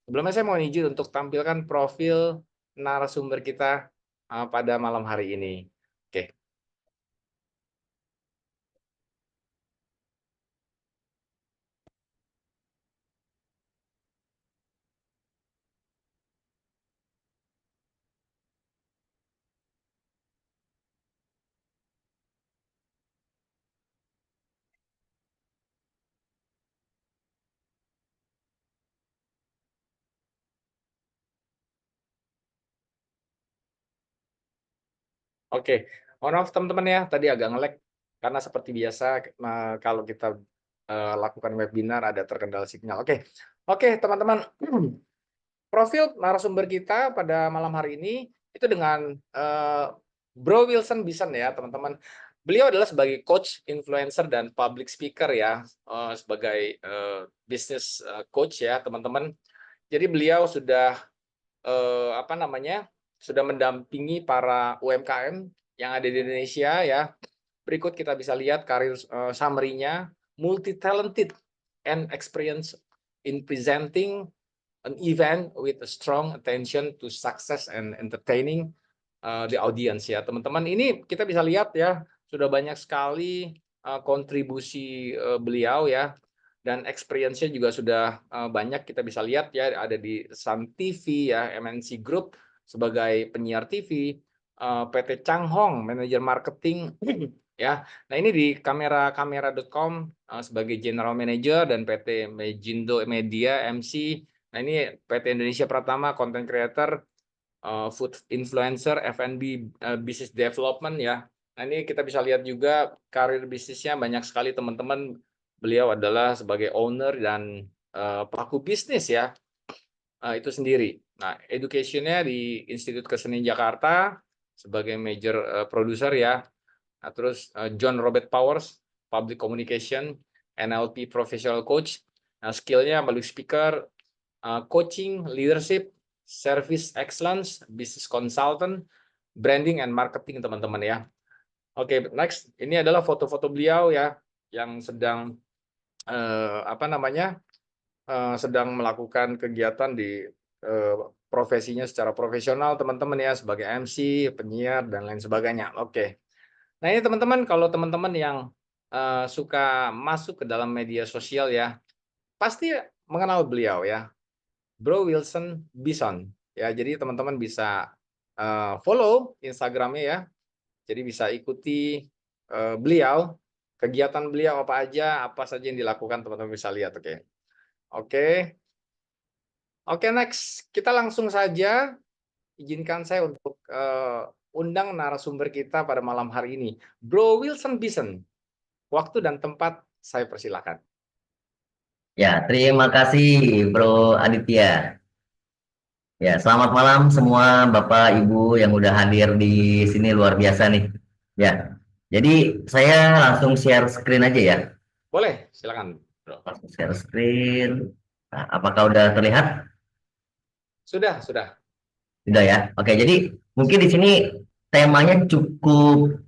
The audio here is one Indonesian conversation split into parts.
Sebelumnya saya mau izin untuk tampilkan profil narasumber kita pada malam hari ini. Oke, oke. Mohon maaf teman-teman ya, tadi agak nge-lag karena seperti biasa kalau kita lakukan webinar ada terkendala sinyal. Oke, oke teman-teman. Profil narasumber kita pada malam hari ini itu dengan Bro Wilson Bison ya teman-teman. Beliau adalah sebagai coach, influencer, dan public speaker ya, sebagai business coach ya teman-teman. Jadi beliau sudah apa namanya, sudah mendampingi para UMKM yang ada di Indonesia ya. Berikut kita bisa lihat karir summary-nya, multi talented and experience in presenting an event with a strong attention to success and entertaining the audience ya teman-teman. Ini kita bisa lihat ya, sudah banyak sekali kontribusi beliau ya, dan experience-nya juga sudah banyak kita bisa lihat ya, ada di Sun TV ya, MNC Group sebagai penyiar TV, PT Changhong manajer marketing ya. Nah, ini di kamera.com sebagai general manager, dan PT Mejindo Media MC. Nah, ini PT Indonesia Pratama content creator, food influencer, F&B business development ya. Nah, ini kita bisa lihat juga karir bisnisnya banyak sekali teman-teman. Beliau adalah sebagai owner dan pelaku bisnis ya, itu sendiri. Nah, education-nya di Institut Kesenian Jakarta sebagai major producer ya. Nah, terus John Robert Powers, public communication, NLP professional coach. Nah, skill-nya public speaker, coaching, leadership, service excellence, business consultant, branding and marketing teman-teman ya. Oke, next. Ini adalah foto-foto beliau ya, yang sedang apa namanya, sedang melakukan kegiatan di profesinya secara profesional teman-teman ya, sebagai MC, penyiar, dan lain sebagainya. Oke. Nah, ini teman-teman, kalau teman-teman yang suka masuk ke dalam media sosial ya, pasti mengenal beliau ya, Bro Wilson Bison ya. Jadi teman-teman bisa follow Instagramnya ya. Jadi bisa ikuti beliau, kegiatan beliau apa saja yang dilakukan, teman-teman bisa lihat. Oke. Oke. Oke, next. Kita langsung saja, izinkan saya untuk undang narasumber kita pada malam hari ini, Bro Wilson Bison. Waktu dan tempat saya persilakan. Ya, terima kasih Bro Aditya. Ya, selamat malam semua Bapak Ibu yang udah hadir di sini, luar biasa nih. Ya, jadi saya langsung share screen aja ya. Boleh, silakan, Bro. Langsung share screen. Nah, apakah udah terlihat? Sudah, sudah. Sudah ya. Oke, jadi mungkin di sini temanya cukup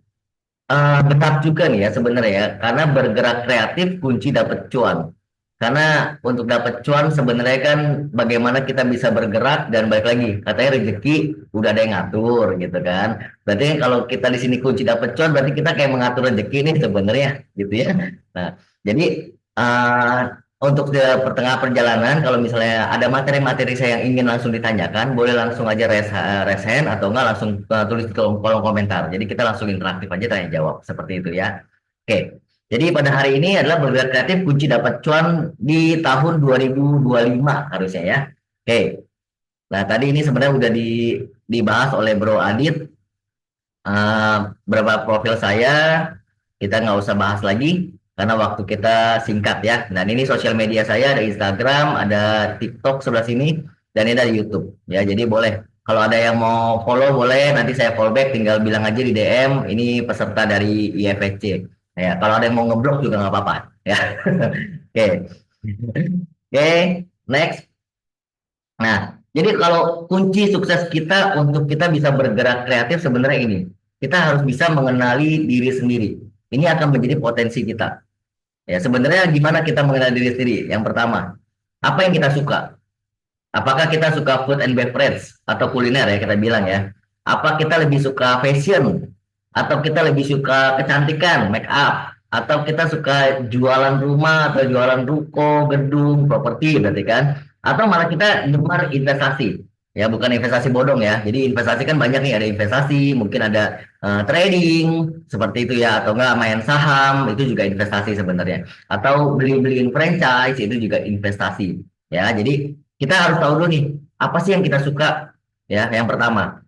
berat juga nih ya sebenarnya ya, karena bergerak kreatif kunci dapat cuan. Karena untuk dapat cuan sebenarnya kan bagaimana kita bisa bergerak, dan balik lagi katanya rezeki udah ada yang ngatur gitu kan. Berarti kan kalau kita di sini kunci dapat cuan, berarti kita kayak mengatur rezeki nih sebenarnya gitu ya. Nah, jadi uh, untuk di pertengahan perjalanan, kalau misalnya ada materi-materi saya yang ingin langsung ditanyakan, boleh langsung aja raise hand, atau enggak langsung tulis di kolom komentar. Jadi kita langsung interaktif aja tanya jawab seperti itu ya. Oke. Jadi pada hari ini adalah bergerak kreatif kunci dapat cuan di tahun 2025 harusnya ya. Oke. Nah, tadi ini sebenarnya udah dibahas oleh Bro Adit, berapa profil saya, kita nggak usah bahas lagi karena waktu kita singkat ya. Dan ini sosial media saya, ada Instagram, ada TikTok sebelah sini, dan ini ada YouTube ya. Jadi boleh, kalau ada yang mau follow boleh, nanti saya follow back, tinggal bilang aja di DM ini peserta dari IFSC ya. Kalau ada yang mau ngeblok juga nggak apa-apa ya. Oke. Oke, next. Nah, jadi kalau kunci sukses kita untuk kita bisa bergerak kreatif sebenarnya ini, kita harus bisa mengenali diri sendiri. Ini akan menjadi potensi kita. Ya, sebenarnya gimana kita mengenali diri sendiri? Yang pertama, Apa yang kita suka? Apakah kita suka food and beverage atau kuliner ya kita bilang ya? Apa kita lebih suka fashion atau kita lebih suka kecantikan, make up, atau kita suka jualan rumah atau jualan ruko, gedung, properti berarti kan? Atau malah kita gemar investasi. Ya, bukan investasi bodong ya. Jadi investasi kan banyak nih, ada investasi, mungkin ada trading seperti itu ya, atau enggak main saham, itu juga investasi sebenarnya. Atau beli-beliin franchise itu juga investasi. Ya, jadi kita harus tahu dulu nih, apa sih yang kita suka ya, yang pertama.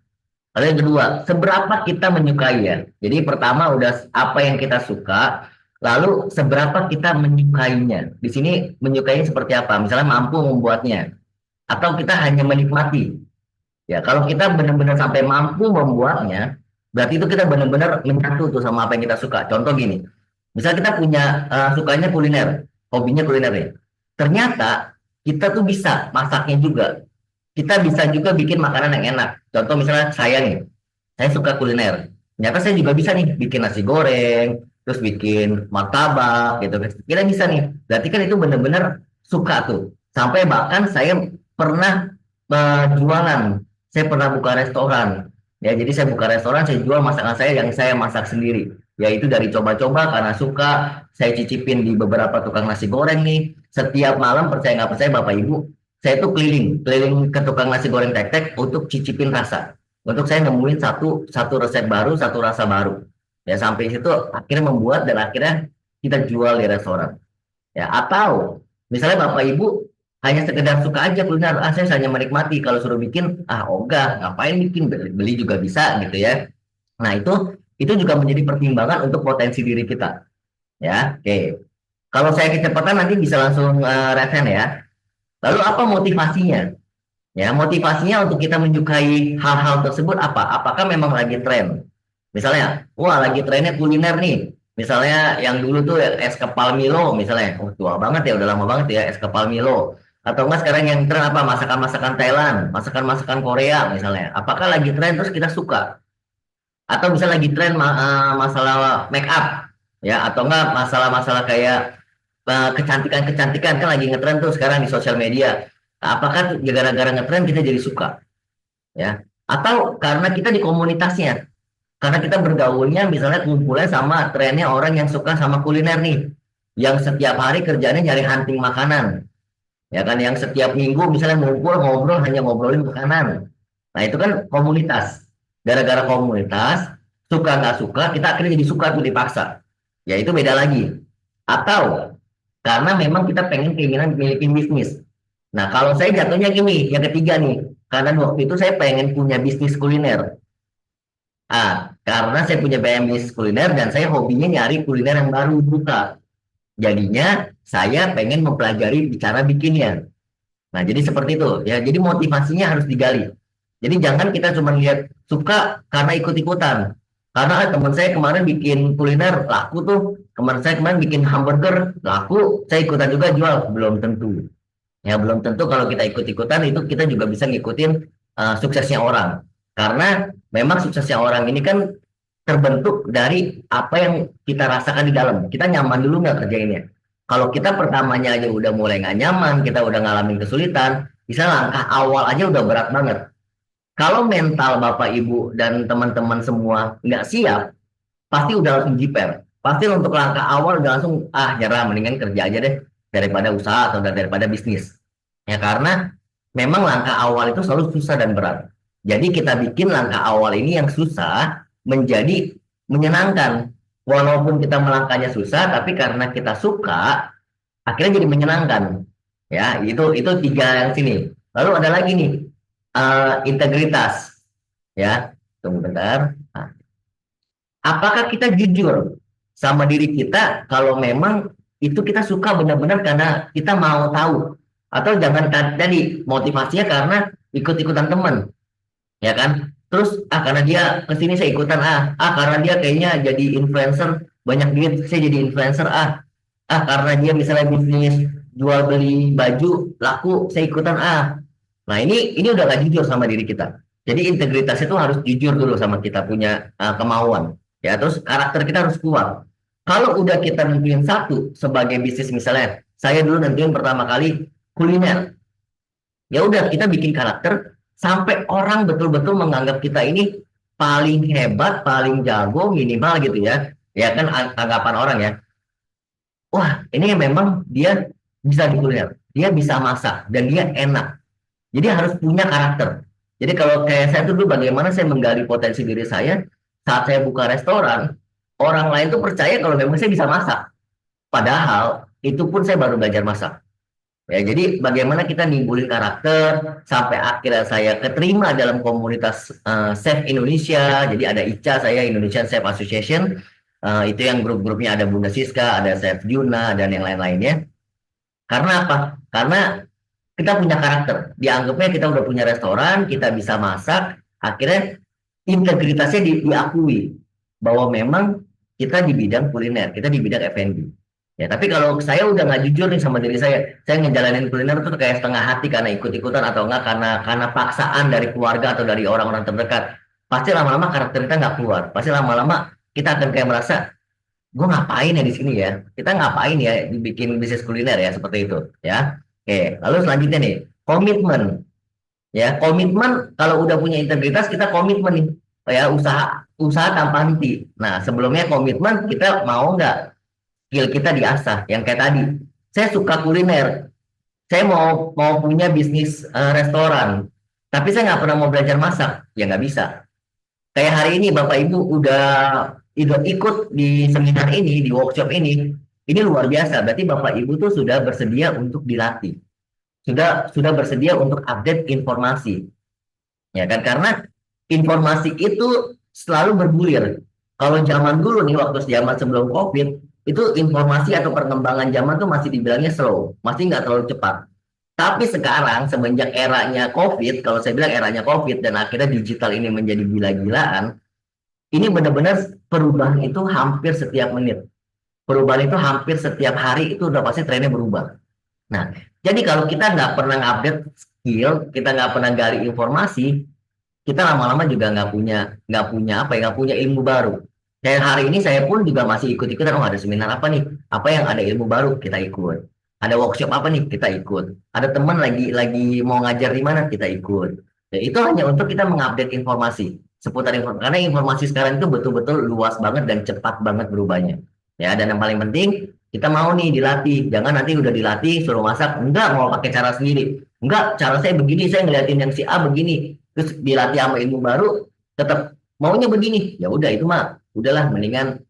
Lalu yang kedua, seberapa kita menyukai ya. Jadi pertama udah apa yang kita suka, lalu seberapa kita menyukainya. Di sini menyukainya seperti apa? Misalnya mampu membuatnya, atau kita hanya menikmati. Ya, kalau kita benar-benar sampai mampu membuatnya, berarti itu kita benar-benar menyatu tuh sama apa yang kita suka. Contoh gini, misal kita punya sukanya kuliner, hobinya kuliner ya. Ternyata kita tuh bisa masaknya juga. Kita bisa juga bikin makanan yang enak. Contoh misalnya saya nih, saya suka kuliner. Ternyata saya juga bisa nih bikin nasi goreng, terus bikin martabak gitu. Kita bisa nih. Berarti kan itu benar-benar suka tuh. Sampai bahkan saya pernah jualan. Saya pernah buka restoran. Ya, jadi saya buka restoran, saya jual masakan saya yang saya masak sendiri. Yaitu dari coba-coba karena suka, saya cicipin di beberapa tukang nasi goreng nih. Setiap malam percaya nggak percaya Bapak Ibu, saya tuh keliling ke tukang nasi goreng tek-tek untuk cicipin rasa. Untuk saya nemuin satu satu resep baru, satu rasa baru. Ya sampai situ akhirnya membuat dan akhirnya kita jual di restoran. Ya atau misalnya Bapak Ibu hanya sekedar suka aja kuliner, saya hanya menikmati. Kalau suruh bikin, ogah, ngapain bikin, beli juga bisa gitu ya. Nah itu juga menjadi pertimbangan untuk potensi diri kita. Ya, oke. Kalau saya kecepatan nanti bisa langsung resen ya. Lalu apa motivasinya? Ya, motivasinya untuk kita menyukai hal-hal tersebut apa? Apakah memang lagi tren? Misalnya, wah lagi trennya kuliner nih. Misalnya yang dulu tuh es kepal Milo misalnya. Oh, tua banget ya, udah lama banget ya es kepal Milo. Atau enggak sekarang yang tren apa? Masakan-masakan Thailand, masakan-masakan Korea misalnya. Apakah lagi tren terus kita suka? Atau misalnya lagi tren masalah make up ya, atau enggak masalah-masalah kayak kecantikan-kecantikan kan lagi ngetren tuh sekarang di sosial media. Apakah gara-gara ngetren kita jadi suka? Ya, atau karena kita di komunitasnya, karena kita bergaulnya misalnya kumpulnya sama trennya orang yang suka sama kuliner nih, yang setiap hari kerjanya nyari hunting makanan, ya kan, yang setiap minggu misalnya ngumpul ngobrol hanya ngobrolin makanan. Nah itu kan komunitas. Gara-gara komunitas, suka nggak suka, kita akhirnya jadi suka tuh dipaksa. Ya itu beda lagi. Atau karena memang kita pengen keinginan milikin bisnis. Nah, kalau saya jatuhnya gini, yang ketiga nih, karena waktu itu saya pengen punya bisnis kuliner. Karena saya punya banyak bisnis kuliner dan saya hobinya nyari kuliner yang baru buka. Jadinya saya pengen mempelajari cara bikinnya. Nah, jadi seperti itu ya. Jadi motivasinya harus digali. Jadi jangan kita cuma lihat suka karena ikut-ikutan. Karena teman saya kemarin bikin kuliner laku tuh, teman saya kemarin bikin hamburger laku, saya ikutan juga jual, belum tentu. Ya belum tentu kalau kita ikut-ikutan itu kita juga bisa ngikutin suksesnya orang. Karena memang suksesnya orang ini kan terbentuk dari apa yang kita rasakan di dalam. Kita nyaman dulu nggak kerjainnya. Kalau kita pertamanya aja udah mulai nggak nyaman, kita udah ngalamin kesulitan, bisa langkah awal aja udah berat banget. Kalau mental Bapak Ibu dan teman-teman semua nggak siap, pasti udah langsung jiper. Pasti untuk langkah awal udah langsung nyerah, mendingan kerja aja deh daripada usaha atau daripada bisnis. Ya karena memang langkah awal itu selalu susah dan berat. Jadi kita bikin langkah awal ini yang susah menjadi menyenangkan. Walaupun kita melangkahnya susah, tapi karena kita suka, akhirnya jadi menyenangkan. Ya, itu tiga yang sini. Lalu ada lagi nih, integritas. Ya, tunggu bentar. Nah, apakah kita jujur sama diri kita kalau memang itu kita suka benar-benar karena kita mau tahu, atau jangan tadi motivasinya karena ikut-ikutan teman, ya kan? Terus karena dia kesini saya ikutan, karena dia kayaknya jadi influencer banyak duit saya jadi influencer, karena dia misalnya bisnis jual beli baju laku saya ikutan. Nah ini udah gak jujur sama diri kita. Jadi integritas itu harus jujur dulu sama kita punya kemauan. Ya, terus karakter kita harus kuat. Kalau udah kita nentuin satu sebagai bisnis, misalnya saya dulu nentuin pertama kali kuliner. Ya udah, kita bikin karakter sampai orang betul-betul menganggap kita ini paling hebat, paling jago minimal gitu ya. Ya kan anggapan orang ya. Wah, ini memang dia bisa di kuliner, dia bisa masak dan dia enak. Jadi harus punya karakter. Jadi kalau kayak saya dulu bagaimana saya menggali potensi diri saya saat saya buka restoran, orang lain tuh percaya kalau memang saya bisa masak. Padahal itu pun saya baru belajar masak. Ya, jadi bagaimana kita nimbulin karakter sampai akhirnya saya keterima dalam komunitas Chef Indonesia. Jadi ada ICA, saya Indonesian Chef Association. Itu yang grup-grupnya ada Bunda Siska, ada Chef Juna dan yang lain-lainnya. Karena apa? Karena kita punya karakter. Dianggapnya kita udah punya restoran, kita bisa masak. Akhirnya integritasnya diakui bahwa memang kita di bidang kuliner, kita di bidang F&B. Ya, tapi kalau saya udah nggak jujur nih sama diri saya ngejalanin kuliner tuh kayak setengah hati karena ikut-ikutan atau enggak karena paksaan dari keluarga atau dari orang-orang terdekat. Pasti lama-lama karakter kita nggak keluar. Pasti lama-lama kita akan kayak merasa, gue ngapain ya di sini ya? Kita ngapain ya dibikin bisnis kuliner ya seperti itu, ya. Oke, lalu selanjutnya nih, komitmen. Ya, komitmen kalau udah punya integritas kita komitmen nih. Ya, usaha usaha tanpa henti. Nah, sebelumnya komitmen kita mau nggak skill kita diasah yang kayak tadi. Saya suka kuliner. Saya mau mau punya bisnis restoran. Tapi saya nggak pernah mau belajar masak. Ya nggak bisa. Kayak hari ini Bapak Ibu udah ikut di seminar ini, di workshop ini luar biasa. Berarti Bapak Ibu tuh sudah bersedia untuk dilatih, sudah bersedia untuk update informasi, ya kan? Karena informasi itu selalu bergulir. Kalau zaman dulu nih, waktu zaman sebelum COVID, itu informasi atau perkembangan zaman tuh masih dibilangnya slow, masih nggak terlalu cepat. Tapi sekarang semenjak eranya COVID, kalau saya bilang eranya COVID dan akhirnya digital ini menjadi gila-gilaan, ini benar-benar perubahan itu hampir setiap menit. Perubahan itu hampir setiap hari itu udah pasti trennya berubah. Nah, jadi kalau kita nggak pernah update skill, kita nggak pernah gali informasi, kita lama-lama juga nggak punya apa ya, nggak punya ilmu baru. Kayak hari ini saya pun juga masih ikut-ikutan, oh ada seminar apa nih, apa yang ada ilmu baru kita ikut, ada workshop apa nih kita ikut, ada teman lagi mau ngajar di mana kita ikut. Ya, itu hanya untuk kita mengupdate informasi seputar informasi, karena informasi sekarang itu betul-betul luas banget dan cepat banget berubahnya. Ya, dan yang paling penting kita mau nih dilatih, jangan nanti udah dilatih suruh masak, enggak mau pakai cara sendiri, enggak cara saya begini, saya ngeliatin yang si A begini, terus dilatih sama ilmu baru tetap maunya begini, ya udah itu mah udahlah, mendingan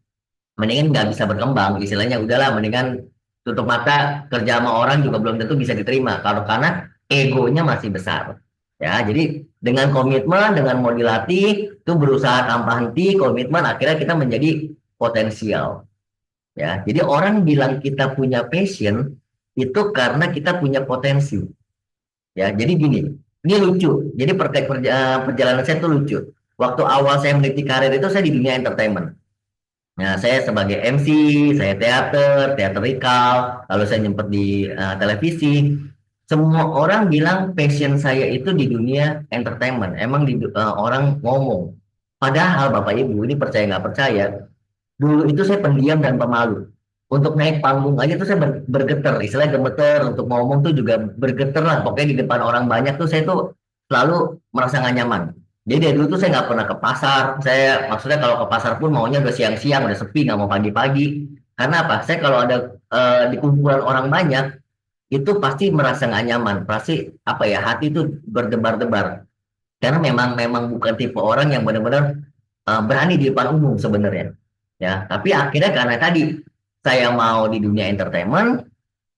mendingan nggak bisa berkembang istilahnya, udahlah mendingan tutup mata kerja sama orang juga belum tentu bisa diterima kalau karena egonya masih besar. Ya, jadi dengan komitmen, dengan mau dilatih itu berusaha tanpa henti, komitmen, akhirnya kita menjadi potensial. Ya, jadi orang bilang kita punya passion itu karena kita punya potensi. Ya, jadi gini, ini lucu. Jadi perjalanan saya itu lucu. Waktu awal saya meniti karir itu saya di dunia entertainment. Nah, saya sebagai MC, saya teaterikal, lalu saya nyempet di televisi. Semua orang bilang passion saya itu di dunia entertainment. Emang orang ngomong. Padahal Bapak Ibu ini percaya nggak percaya, dulu itu saya pendiam dan pemalu. Untuk naik panggung aja tuh saya bergetar, istilahnya gemeter, untuk ngomong tuh juga bergetar lah. Pokoknya di depan orang banyak tuh saya tuh selalu merasa nggak nyaman. Jadi dari dulu tuh saya nggak pernah ke pasar. Saya maksudnya kalau ke pasar pun maunya udah siang-siang, udah sepi, nggak mau pagi-pagi. Karena apa? Saya kalau ada di kumpulan orang banyak itu pasti merasa nggak nyaman, pasti apa ya, hati itu berdebar-debar. Karena memang memang bukan tipe orang yang benar-benar berani di depan umum sebenarnya. Ya, tapi akhirnya karena tadi saya mau di dunia entertainment,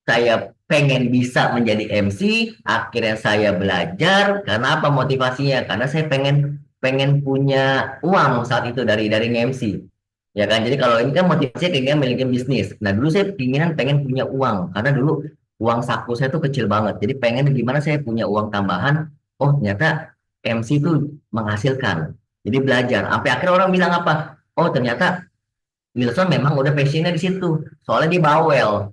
saya pengen bisa menjadi MC, akhirnya saya belajar. Karena apa motivasinya? Karena saya pengen pengen punya uang saat itu dari MC. Ya kan, jadi kalau ini kan motivasinya pengen memiliki bisnis. Nah dulu saya keinginan pengen punya uang, karena dulu uang saku saya tuh kecil banget. Jadi pengen gimana saya punya uang tambahan. Oh ternyata MC itu menghasilkan. Jadi belajar. Sampai akhirnya orang bilang apa? Oh ternyata Wilson memang udah passionnya di situ. Soalnya dia bawel.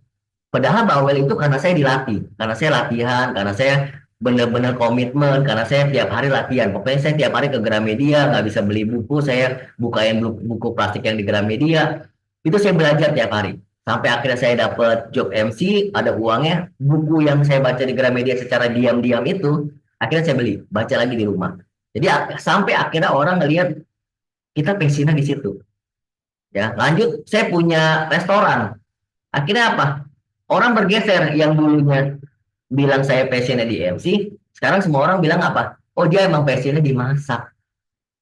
Padahal bawel itu karena saya dilatih, karena saya latihan, karena saya benar-benar komitmen, karena saya tiap hari latihan. Pokoknya saya tiap hari ke Gramedia, nggak bisa beli buku, saya bukain buku plastik yang di Gramedia. Itu saya belajar tiap hari. Sampai akhirnya saya dapat job MC, ada uangnya, buku yang saya baca di Gramedia secara diam-diam itu, akhirnya saya beli, baca lagi di rumah. Jadi sampai akhirnya orang ngelihat kita passionnya di situ. Ya, lanjut saya punya restoran. Akhirnya apa? Orang bergeser yang dulunya bilang saya passionnya di MC, sekarang semua orang bilang apa? Oh dia emang passionnya di masak.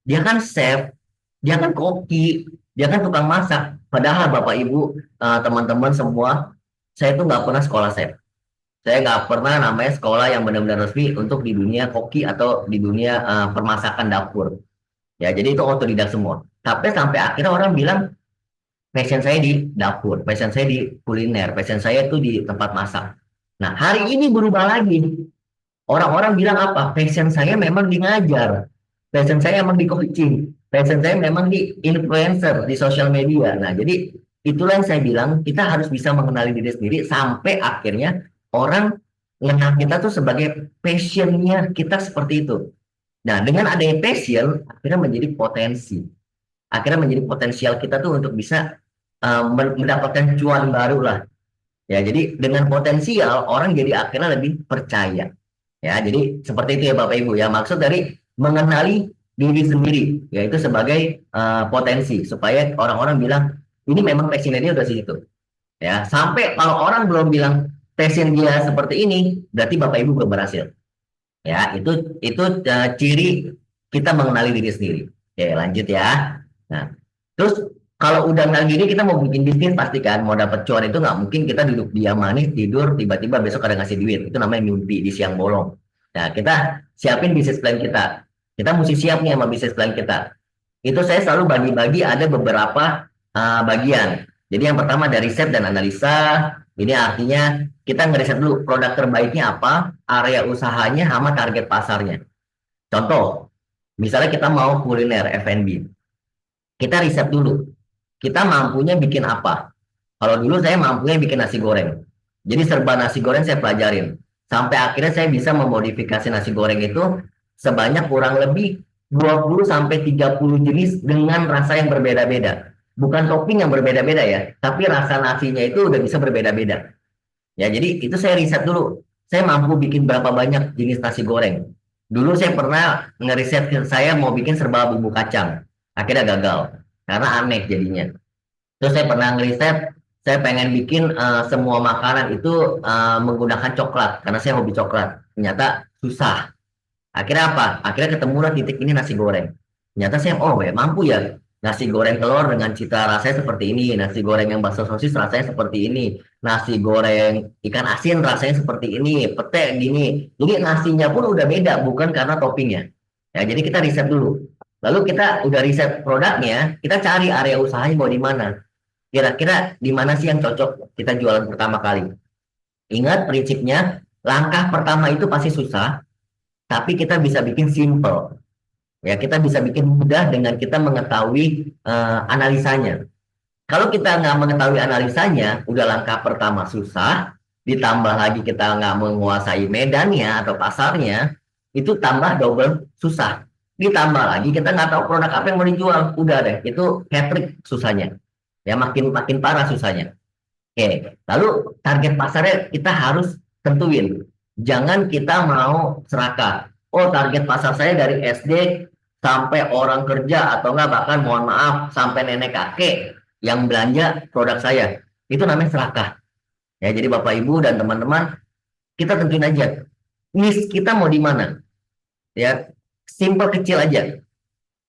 Dia kan chef, dia kan koki, dia kan tukang masak. Padahal Bapak Ibu, teman-teman semua, saya tuh nggak pernah sekolah chef. Saya nggak pernah namanya sekolah yang benar-benar resmi untuk di dunia koki atau di dunia permasakan dapur. Ya, jadi itu otodidak semua. Tapi sampai akhirnya orang bilang passion saya di dapur, passion saya di kuliner, passion saya itu di tempat masak. Nah, hari ini berubah lagi. Orang-orang bilang apa? Passion saya memang di ngajar. Passion saya memang di coaching. Passion saya memang di influencer, di sosial media. Nah, jadi itulah yang saya bilang, kita harus bisa mengenali diri sendiri sampai akhirnya orang mengenal kita tuh sebagai passionnya kita seperti itu. Nah, dengan adanya passion, akhirnya menjadi potensi. Akhirnya menjadi potensial kita tuh untuk bisa mendapatkan cuan baru lah. Ya, jadi dengan potensial orang jadi akhirnya lebih percaya. Ya, jadi seperti itu ya Bapak Ibu ya. Maksud dari mengenali diri sendiri, yaitu sebagai potensi supaya orang-orang bilang ini memang passionnya dia udah situ. Ya, sampai kalau orang belum bilang passion dia seperti ini, berarti Bapak Ibu belum berhasil. Ya, itu ciri kita mengenali diri sendiri. Oke, lanjut ya. Nah, terus kalau udah kenal diri kita mau bikin bisnis pastikan mau dapat cuan itu nggak mungkin kita duduk diam manis tidur tiba-tiba besok ada ngasih duit. Itu namanya mimpi di siang bolong. Nah, kita siapin bisnis plan kita. Kita mesti siap nih sama bisnis plan kita. Itu saya selalu bagi-bagi ada beberapa bagian. Jadi yang pertama dari riset dan analisa. Ini artinya kita ngeriset dulu produk terbaiknya apa, area usahanya, sama target pasarnya. Contoh, misalnya kita mau kuliner F&B. Kita riset dulu. Kita mampunya bikin apa? Kalau dulu saya mampunya bikin nasi goreng. Jadi serba nasi goreng saya pelajarin. Sampai akhirnya saya bisa memodifikasi nasi goreng itu sebanyak kurang lebih 20 sampai 30 jenis dengan rasa yang berbeda-beda. Bukan topping yang berbeda-beda ya, tapi rasa nasinya itu udah bisa berbeda-beda. Ya, jadi itu saya riset dulu. Saya mampu bikin berapa banyak jenis nasi goreng. Dulu saya pernah ngeriset saya mau bikin serba bumbu kacang. Akhirnya gagal karena aneh jadinya. Terus saya pernah ngeriset saya pengen bikin semua makanan itu menggunakan coklat karena saya hobi coklat. Ternyata susah. Akhirnya apa? Akhirnya ketemulah titik ini nasi goreng. Ternyata saya ya mampu ya nasi goreng telur dengan cita rasanya seperti ini, nasi goreng yang bakso sosis rasanya seperti ini, nasi goreng ikan asin rasanya seperti ini, pete gini. Jadi nasinya pun udah beda, bukan karena toppingnya. Ya, jadi kita riset dulu. Lalu kita udah riset produknya, kita cari area usahanya mau di mana. Kira-kira di mana sih yang cocok kita jualan pertama kali. Ingat prinsipnya, langkah pertama itu pasti susah, tapi kita bisa bikin simple. Ya, kita bisa bikin mudah dengan kita mengetahui analisanya. Kalau kita nggak mengetahui analisanya, udah langkah pertama susah, ditambah lagi kita nggak menguasai medannya atau pasarnya, itu tambah double susah. Ditambah lagi kita nggak tahu produk apa yang mau dijual, udah deh, itu hat-trick susahnya. Ya, makin makin parah susahnya. Oke, lalu target pasarnya kita harus tentuin. Jangan kita mau serakah. Oh, target pasar saya dari SD sampai orang kerja atau enggak bahkan mohon maaf sampai nenek kakek yang belanja produk saya. Itu namanya serakah. Ya, jadi Bapak Ibu dan teman-teman, kita tentuin aja. Niche kita mau di mana? Ya, simple kecil aja.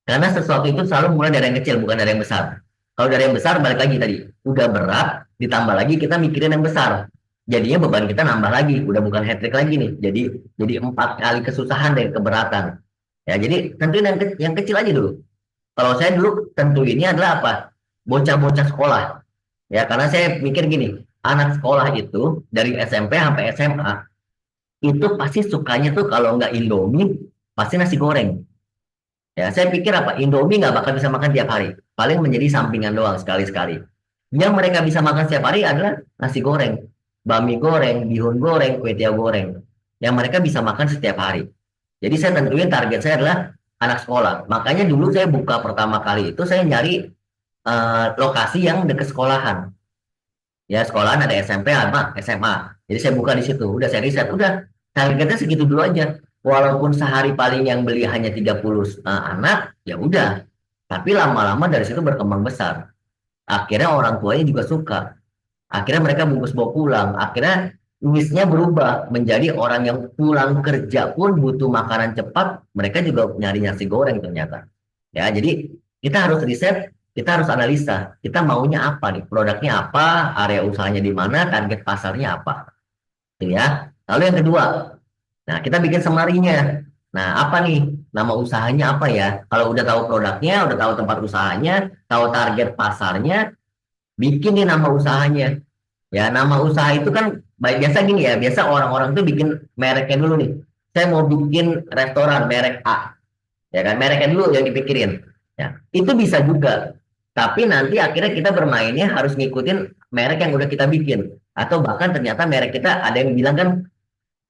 Karena sesuatu itu selalu mulai dari yang kecil, bukan dari yang besar. Kalau dari yang besar, balik lagi tadi. Udah berat, ditambah lagi kita mikirin yang besar. Jadinya beban kita nambah lagi. Udah bukan hat-trick lagi nih. Jadi 4 kali kesusahan dari keberatan. Ya, jadi tentuin yang kecil aja dulu. Kalau saya dulu tentuinnya adalah apa? Bocah-bocah sekolah. Ya, karena saya mikir gini, anak sekolah itu dari SMP sampai SMA, itu pasti sukanya tuh kalau nggak Indomie, pasti nasi goreng. Ya, saya pikir apa? Indomie nggak bakal bisa makan tiap hari. Paling menjadi sampingan doang sekali-sekali. Yang mereka bisa makan setiap hari adalah nasi goreng, bami goreng, bihun goreng, kue tiaw goreng. Yang mereka bisa makan setiap hari. Jadi saya tentuin target saya adalah anak sekolah. Makanya dulu saya buka pertama kali itu saya nyari lokasi yang dekat sekolahan. Ya sekolahan ada SMP, ada SMA. Jadi saya buka di situ, udah saya riset, udah targetnya segitu dulu aja. Walaupun sehari paling yang beli hanya 30 anak, ya udah. Tapi lama-lama dari situ berkembang besar. Akhirnya orang tuanya juga suka. Akhirnya mereka bungkus bawa pulang. Akhirnya listnya berubah menjadi orang yang pulang kerja pun butuh makanan cepat. Mereka juga nyari nasi goreng ternyata. Ya, jadi kita harus riset, kita harus analisa. Kita maunya apa nih? Produknya apa? Area usahanya di mana? Target pasarnya apa? Gitu ya. Lalu yang kedua, nah kita bikin semarinya. Nah, apa nih? Nama usahanya apa ya? Kalau udah tahu produknya, udah tahu tempat usahanya, tahu target pasarnya, bikin nih nama usahanya. Ya, nama usaha itu kan baik biasa gini ya. Biasa orang-orang tuh bikin mereknya dulu nih. Saya mau bikin restoran merek A. Ya kan, mereknya dulu yang dipikirin. Ya, itu bisa juga. Tapi nanti akhirnya kita bermainnya harus ngikutin merek yang udah kita bikin. Atau bahkan ternyata merek kita ada yang bilang kan,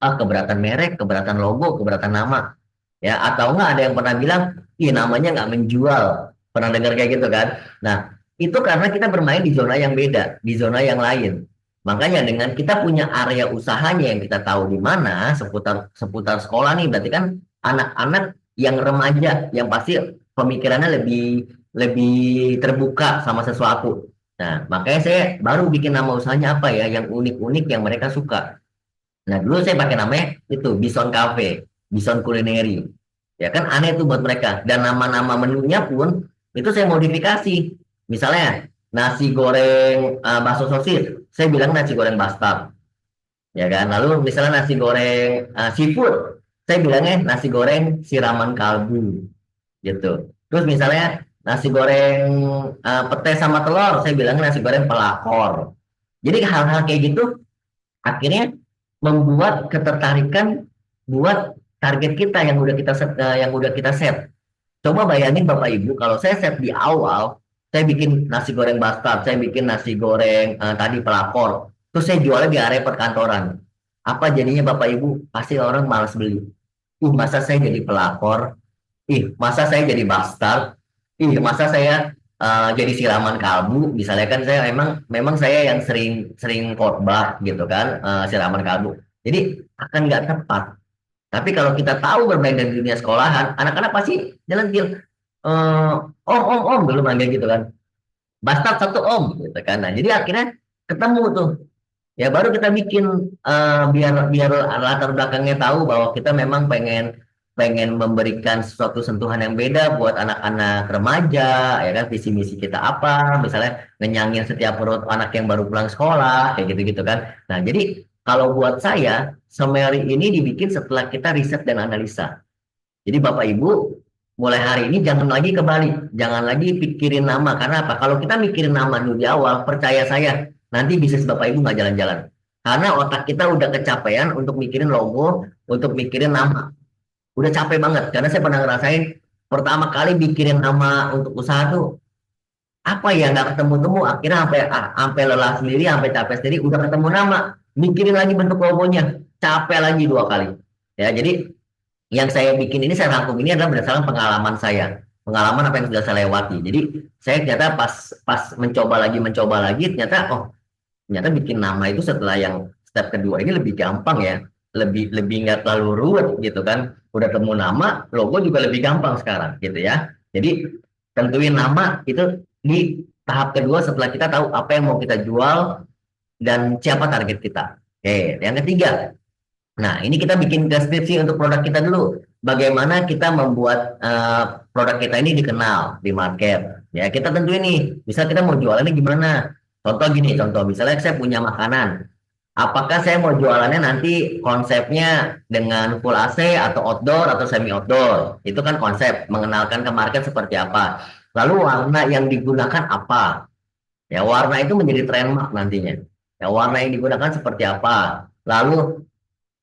ah keberatan merek, keberatan logo, keberatan nama. Ya, atau enggak ada yang pernah bilang, ih namanya nggak menjual. Pernah dengar kayak gitu kan? Nah, itu karena kita bermain di zona yang beda, di zona yang lain. Makanya dengan kita punya area usahanya yang kita tahu di mana seputar seputar sekolah nih, berarti kan anak-anak yang remaja yang pasti pemikirannya lebih lebih terbuka sama sesuatu. Nah, makanya saya baru bikin nama usahanya apa ya, yang unik-unik yang mereka suka. Nah, dulu saya pakai namanya itu Bison Cafe, Bison Culinary. Ya kan aneh tuh buat mereka. Dan nama-nama menunya pun itu saya modifikasi. Misalnya nasi goreng bakso sosis, saya bilang nasi goreng bastard. Ya kan. Lalu misalnya nasi goreng seafood, saya bilangnya nasi goreng siraman kalbu gitu. Terus misalnya nasi goreng pete sama telur, saya bilangnya nasi goreng pelakor. Jadi hal-hal kayak gitu akhirnya membuat ketertarikan buat target kita yang udah kita set, Coba bayangin Bapak Ibu kalau saya set di awal, saya bikin nasi goreng bastard, saya bikin nasi goreng tadi pelakor, terus saya jualnya di area perkantoran. Apa jadinya Bapak Ibu? Pasti orang malas beli. Masa saya jadi pelakor? Masa saya jadi bastard? Masa saya jadi siraman kalbu? Misalnya kan saya memang saya yang sering sering khotbah gitu kan, siraman kalbu. Jadi akan nggak tepat. Tapi kalau kita tahu bermain dari dunia sekolahan, anak-anak pasti jalan gil, om dulu manggil gitu kan, bastard satu om gitu kan. Nah jadi akhirnya ketemu tuh. Ya baru kita bikin biar biar latar belakangnya tahu bahwa kita memang pengen pengen memberikan sesuatu sentuhan yang beda buat anak-anak remaja, ya kan visi misi kita apa, misalnya ngenyangin setiap perut anak yang baru pulang sekolah, kayak gitu-gitu kan. Nah, jadi kalau buat saya, summary ini dibikin setelah kita riset dan analisa. Jadi Bapak Ibu, mulai hari ini jangan lagi kebalik, jangan lagi pikirin nama. Karena apa? Kalau kita mikirin nama dulu di awal, percaya saya, nanti bisnis Bapak Ibu nggak jalan-jalan. Karena otak kita udah kecapean untuk mikirin logo, untuk mikirin nama. Udah capek banget. Karena saya pernah ngerasain, pertama kali mikirin nama untuk usaha tuh, apa ya nggak ketemu-temu. Akhirnya sampai lelah sendiri, sampai capek sendiri, udah ketemu nama. Mikirin lagi bentuk logonya, capek lagi 2 kali. Ya, jadi yang saya bikin ini saya rangkum ini adalah berdasarkan pengalaman saya, pengalaman apa yang sudah saya lewati. Jadi saya ternyata pas pas mencoba lagi ternyata ternyata bikin nama itu setelah yang step kedua ini lebih gampang ya, lebih lebih nggak terlalu ruwet gitu kan. Udah temu nama, logo juga lebih gampang sekarang gitu ya. Jadi tentuin nama itu di tahap kedua setelah kita tahu apa yang mau kita jual dan siapa target kita. Oke, yang ketiga, nah, ini kita bikin deskripsi untuk produk kita dulu. Bagaimana kita membuat produk kita ini dikenal di market. Ya, kita tentuin nih, bisa kita mau jualannya gimana? Contoh gini, contoh misalnya saya punya makanan. Apakah saya mau jualannya nanti konsepnya dengan full AC atau outdoor atau semi outdoor? Itu kan konsep mengenalkan ke market seperti apa. Lalu warna yang digunakan apa? Ya, warna itu menjadi trademark nantinya. Ya, warna yang digunakan seperti apa? Lalu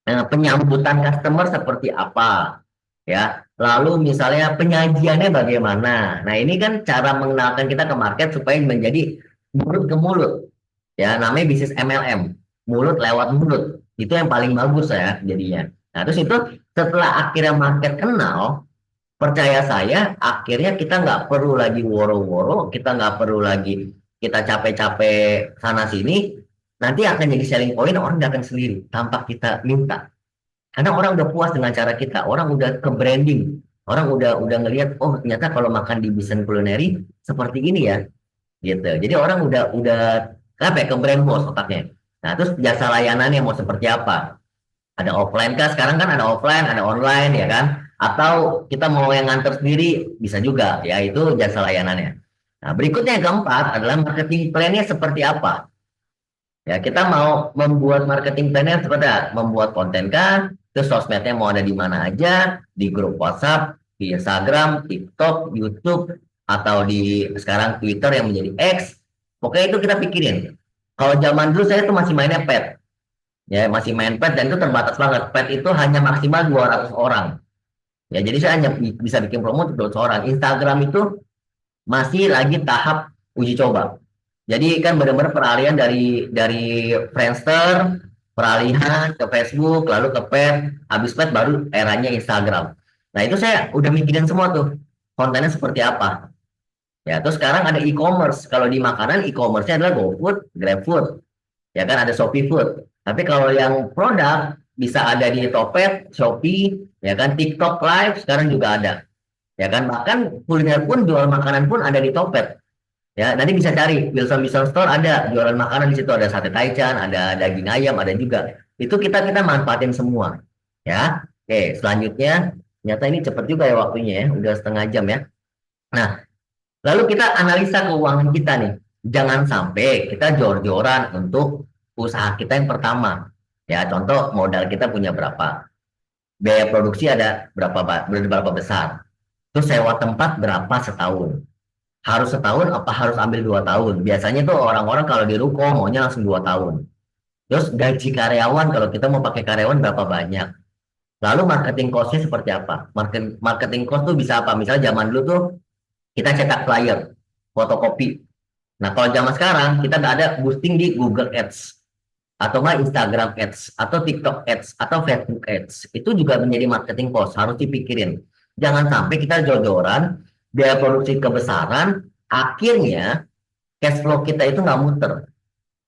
penyambutan customer seperti apa ya, lalu misalnya penyajiannya bagaimana. Nah ini kan cara mengenalkan kita ke market supaya menjadi mulut ke mulut, ya namanya bisnis MLM, mulut lewat mulut, itu yang paling bagus ya jadinya. Nah terus itu setelah akhirnya market kenal, percaya saya akhirnya kita nggak perlu lagi woro-woro, kita nggak perlu lagi kita capek-capek sana sini. nanti akan jadi selling point, orang datang sendiri tanpa kita minta. Karena orang udah puas dengan cara kita, orang udah ke branding, orang udah ngelihat, oh ternyata kalau makan di Bison Culinary seperti ini ya, gitu. Jadi orang udah apa ya, ke brand bos otaknya. Nah, terus jasa layanannya mau seperti apa? Ada offline kah? Sekarang kan ada offline, ada online ya kan? Atau kita mau yang nganter sendiri bisa juga, ya itu jasa layanannya. Nah, berikutnya yang keempat adalah marketing plan-nya seperti apa? Ya, kita mau membuat marketing plan-nya seperti apa? Membuat konten kan, terus sosmednya mau ada di mana aja, di grup WhatsApp, di Instagram, TikTok, YouTube, atau di sekarang Twitter yang menjadi X. Pokoknya itu kita pikirin. Kalau zaman dulu saya tuh masih mainnya pet. Ya, masih main pet dan itu terbatas banget. Pet itu hanya maksimal 200 orang. Ya, jadi saya hanya bisa bikin promo untuk 200 orang. Instagram itu masih lagi tahap uji coba. Jadi kan benar-benar peralihan dari Friendster, peralihan ke Facebook, lalu ke Pet, habis Pet baru eranya Instagram. Nah, itu saya udah mikirin semua tuh. Kontennya seperti apa. Ya, terus sekarang ada e-commerce. Kalau di makanan e-commerce-nya adalah GoFood, GrabFood. Ya kan ada Shopee Food. Tapi kalau yang produk bisa ada di Topet, Shopee, ya kan TikTok Live sekarang juga ada. Ya kan bahkan kuliner pun jual makanan pun ada di Topet. Ya, nanti bisa cari Wilson Wilson Store ada jualan makanan di situ ada sate taichan, ada daging ayam, ada juga. Itu kita manfaatin semua. Ya. Oke, selanjutnya ternyata ini cepat juga ya waktunya ya, udah setengah jam ya. Nah, lalu kita analisa keuangan kita nih. Jangan sampai kita jor-joran untuk usaha kita yang pertama. Ya, contoh modal kita punya berapa. Biaya produksi ada berapa besar. Terus sewa tempat berapa setahun. Harus setahun apa harus ambil 2 tahun. Biasanya tuh orang-orang kalau di ruko maunya langsung 2 tahun. Terus gaji karyawan kalau kita mau pakai karyawan berapa banyak. Lalu marketing cost-nya seperti apa? Marketing cost tuh bisa apa? Misalnya zaman dulu tuh kita cetak flyer, fotokopi. Nah, kalau zaman sekarang kita nggak ada boosting di Google Ads atau nggak Instagram Ads atau TikTok Ads atau Facebook Ads. Itu juga menjadi marketing cost, harus dipikirin. Jangan sampai kita jodoran biaya produksi kebesaran, akhirnya cash flow kita itu nggak muter.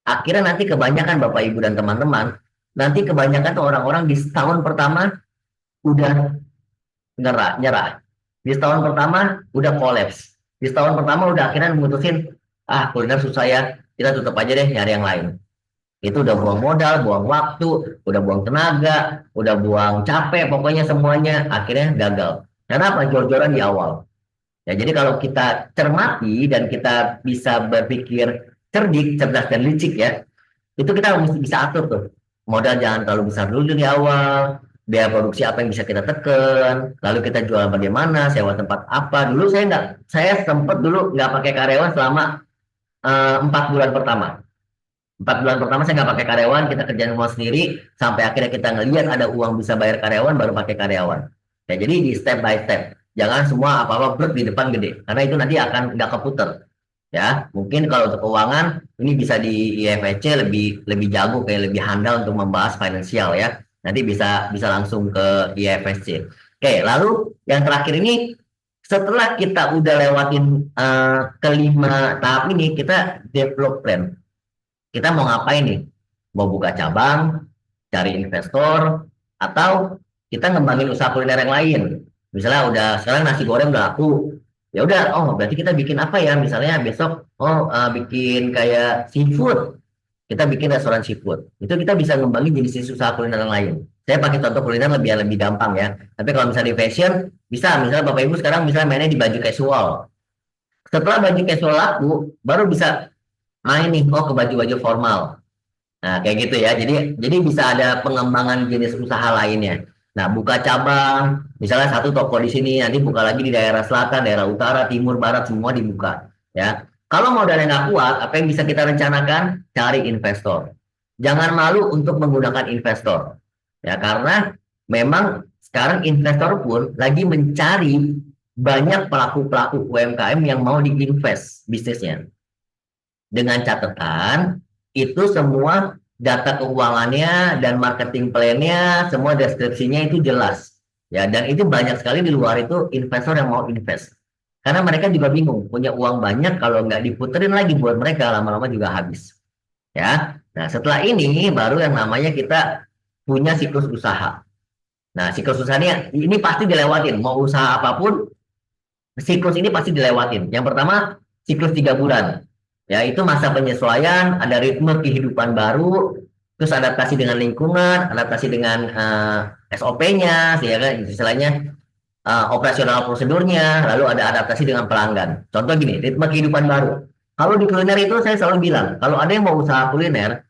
Akhirnya nanti kebanyakan Bapak Ibu dan teman-teman, nanti kebanyakan tuh orang-orang di setahun pertama udah nyerah. Di setahun pertama udah kolaps. Di setahun pertama udah akhirnya memutusin, kuliner susah ya, kita tutup aja deh nyari yang lain. Itu udah buang modal, buang waktu, udah buang tenaga, udah buang capek, pokoknya semuanya akhirnya gagal. Kenapa? Jor-joran di awal. Ya, jadi kalau kita cermati dan kita bisa berpikir cerdik, cerdas dan licik ya, itu kita mesti bisa atur tuh. Modal jangan terlalu besar dulu di awal, biaya produksi apa yang bisa kita tekan, lalu kita jual bagaimana, sewa tempat apa. Dulu saya sempat dulu nggak pakai karyawan selama 4 bulan pertama. 4 bulan pertama saya nggak pakai karyawan, kita kerjain semua sendiri, sampai akhirnya kita ngelihat ada uang bisa bayar karyawan, baru pakai karyawan. Ya, jadi di step by step. Jangan semua apa-apa di depan gede, karena itu nanti akan nggak keputer. Ya, mungkin kalau untuk keuangan ini bisa di IFSC lebih jago, kayak lebih handal untuk membahas finansial ya. Nanti bisa langsung ke IFSC. Oke, lalu yang terakhir ini setelah kita udah lewatin kelima tahap ini, kita develop plan. Kita mau ngapain nih? Mau buka cabang, cari investor, atau kita ngembangin usaha kuliner yang lain. Misalnya udah sekarang nasi goreng udah laku, ya udah, oh berarti kita bikin apa ya? Misalnya besok, bikin kayak seafood, kita bikin restoran seafood. Itu kita bisa ngembangin jenis usaha kuliner yang lain. Saya pakai contoh kuliner lebih gampang ya. Tapi kalau misalnya di fashion, bisa misalnya Bapak Ibu sekarang misalnya mainnya di baju casual. Setelah baju casual laku, baru bisa main nih ke baju-baju formal. Nah, kayak gitu ya. Jadi bisa ada pengembangan jenis usaha lainnya. Nah, buka cabang, misalnya satu toko di sini, nanti buka lagi di daerah selatan, daerah utara, timur, barat, semua dibuka. Ya, kalau modalnya nggak kuat, apa yang bisa kita rencanakan? Cari investor. Jangan malu untuk menggunakan investor. Ya, karena memang sekarang investor pun lagi mencari banyak pelaku-pelaku UMKM yang mau diinvest bisnisnya. Dengan catatan itu semua data keuangannya dan marketing plan-nya, semua deskripsinya itu jelas. Ya, dan itu banyak sekali di luar itu investor yang mau invest. Karena mereka juga bingung, punya uang banyak kalau nggak diputerin lagi buat mereka lama-lama juga habis. Ya. Nah, setelah ini baru yang namanya kita punya siklus usaha. Nah, siklus usahanya ini pasti dilewatin. Mau usaha apapun, siklus ini pasti dilewatin. Yang pertama, siklus 3 bulan. Ya, itu masa penyesuaian, ada ritme kehidupan baru, terus adaptasi dengan lingkungan, adaptasi dengan SOP-nya, ya kan, istilahnya operasional prosedurnya, lalu ada adaptasi dengan pelanggan. Contoh gini, ritme kehidupan baru. Kalau di kuliner itu saya selalu bilang, kalau ada yang mau usaha kuliner,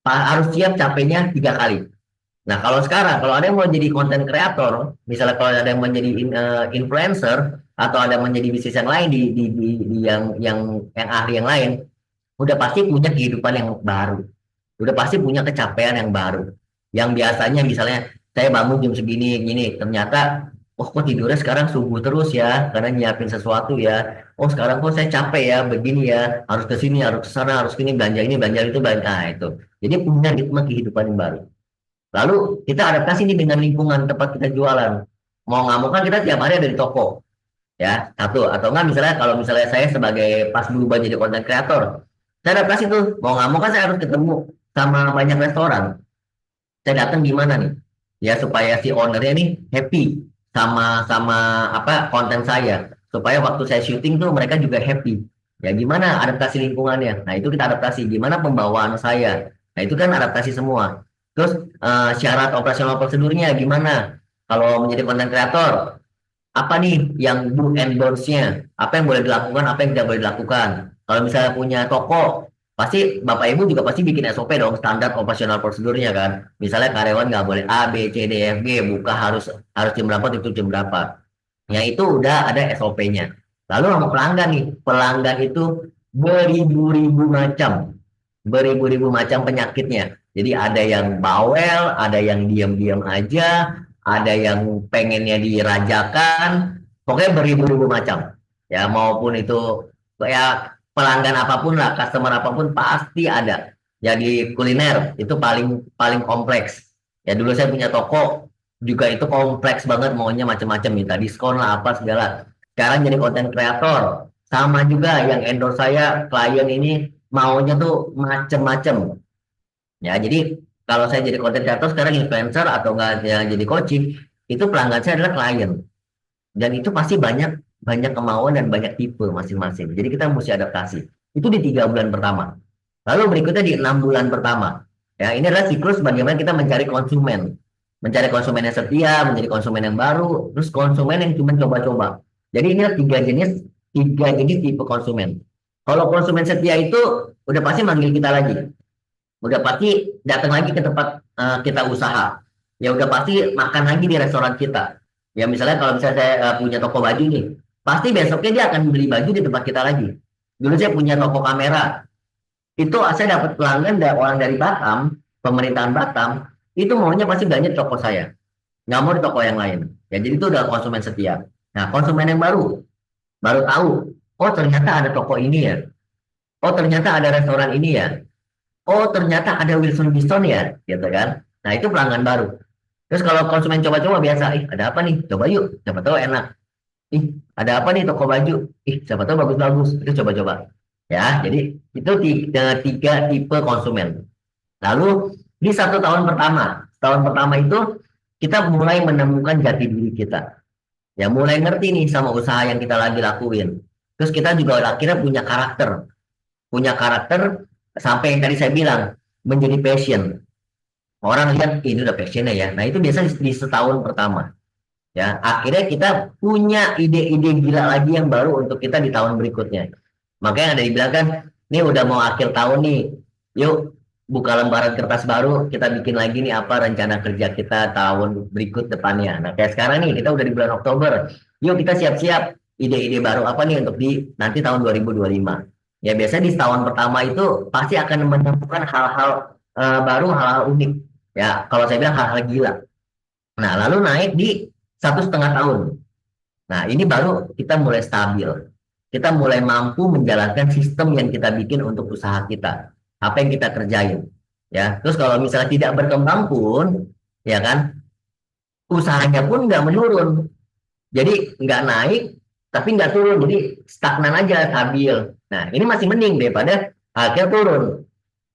harus siap capeknya 3 kali. Nah, kalau sekarang, kalau ada yang mau jadi konten kreator, misalnya kalau ada yang menjadi influencer atau ada yang menjadi bisnis yang lain di yang ahli yang lain, udah pasti punya kehidupan yang baru. Udah pasti punya kecapean yang baru. Yang biasanya misalnya saya bangun jam segini gini, ternyata oh kok tidurnya sekarang subuh terus ya karena nyiapin sesuatu ya. Oh, sekarang kok saya capek ya begini ya, harus ke sini, harus ke sana, harus ke ini, belanja itu, belanja. Nah, itu. Jadi punya ritme kehidupan yang baru. Lalu kita adaptasi nih dengan lingkungan tempat kita jualan. Mau nggak mau kan kita tiap hari ada di toko, ya satu. Atau nggak misalnya kalau misalnya saya sebagai pas berubah jadi konten kreator, saya adaptasi tuh. Mau nggak mau kan saya harus ketemu sama banyak restoran. Saya datang gimana nih? Ya supaya si ownernya nih happy sama sama apa konten saya. Supaya waktu saya syuting tuh mereka juga happy. Ya gimana adaptasi lingkungannya? Nah itu kita adaptasi. Gimana pembawaan saya? Nah itu kan adaptasi semua. Terus syarat operasional prosedurnya gimana? Kalau menjadi konten kreator, apa nih yang do and don'ts-nya? Apa yang boleh dilakukan, apa yang tidak boleh dilakukan? Kalau misalnya punya toko, pasti Bapak Ibu juga pasti bikin SOP dong, standar operasional prosedurnya kan. Misalnya karyawan nggak boleh A, B, C, D, F, G, buka harus harus jam berapa, itu jam berapa. Ya itu udah ada SOP-nya. Lalu sama pelanggan nih, pelanggan itu beribu-ribu macam, beribu-ribu macam penyakitnya. Jadi ada yang bawel, ada yang diam-diam aja, ada yang pengennya dirajakan, pokoknya beribu-ribu macam. Ya maupun itu ya pelanggan apapun lah, customer apapun pasti ada. Jadi kuliner itu paling paling kompleks. Ya dulu saya punya toko juga itu kompleks banget, maunya macam-macam, minta diskon lah apa segala. Sekarang jadi konten kreator, sama juga yang endorse saya klien ini maunya tuh macem-macem. Ya, jadi kalau saya jadi content creator sekarang influencer atau enggak ya jadi coaching, itu pelanggan saya adalah klien. Dan itu pasti banyak banyak kemauan dan banyak tipe masing-masing. Jadi kita mesti adaptasi. Itu di 3 bulan pertama. Lalu berikutnya di 6 bulan pertama. Ya, ini adalah siklus bagaimana kita mencari konsumen. Mencari konsumen yang setia, menjadi konsumen yang baru, terus konsumen yang cuma coba-coba. Jadi ini adalah tiga jenis tipe konsumen. Kalau konsumen setia itu udah pasti manggil kita lagi, udah pasti datang lagi ke tempat kita usaha, ya udah pasti makan lagi di restoran kita. Ya misalnya kalau misalnya saya punya toko baju nih, pasti besoknya dia akan beli baju di tempat kita lagi. Dulu saya punya toko kamera, itu saya dapat pelanggan dari orang dari Batam, pemerintahan Batam, itu maunya pasti belanja di toko saya, nggak mau di toko yang lain. Ya jadi itu udah konsumen setia. Nah konsumen yang baru baru tahu, oh ternyata ada toko ini ya, oh ternyata ada restoran ini ya, oh ternyata ada Wilson Bison ya, gitu kan. Nah itu pelanggan baru. Terus kalau konsumen coba-coba biasa, ih ada apa nih, coba yuk, siapa tahu enak. Ih ada apa nih toko baju, ih siapa tahu bagus-bagus, itu coba-coba. Ya jadi itu tiga tipe konsumen. Lalu di 1 tahun pertama, tahun pertama itu kita mulai menemukan jati diri kita. Ya mulai ngerti nih sama usaha yang kita lagi lakuin. Terus kita juga akhirnya punya karakter sampai yang tadi saya bilang menjadi passion. Orang lihat ini udah passionnya ya. Nah itu biasanya di setahun pertama. Ya akhirnya kita punya ide-ide gila lagi yang baru untuk kita di tahun berikutnya. Makanya ada dibilang kan, ini udah mau akhir tahun nih. Yuk buka lembaran kertas baru, kita bikin lagi nih apa rencana kerja kita tahun berikut depannya. Nah kayak sekarang nih kita udah di bulan Oktober. Yuk kita siap-siap ide-ide baru apa nih untuk di nanti tahun 2025. Ya biasanya di tahun pertama itu pasti akan menemukan hal-hal baru, hal-hal unik. Ya kalau saya bilang hal-hal gila. Nah lalu naik di 1,5 tahun. Nah ini baru kita mulai stabil. Kita mulai mampu menjalankan sistem yang kita bikin untuk usaha kita. Apa yang kita kerjain. Ya, terus kalau misalnya tidak berkembang pun, ya kan, usahanya pun nggak menurun. Jadi nggak naik, tapi nggak turun. Jadi stagnan aja, stabil. Nah, ini masih mending daripada akhirnya turun.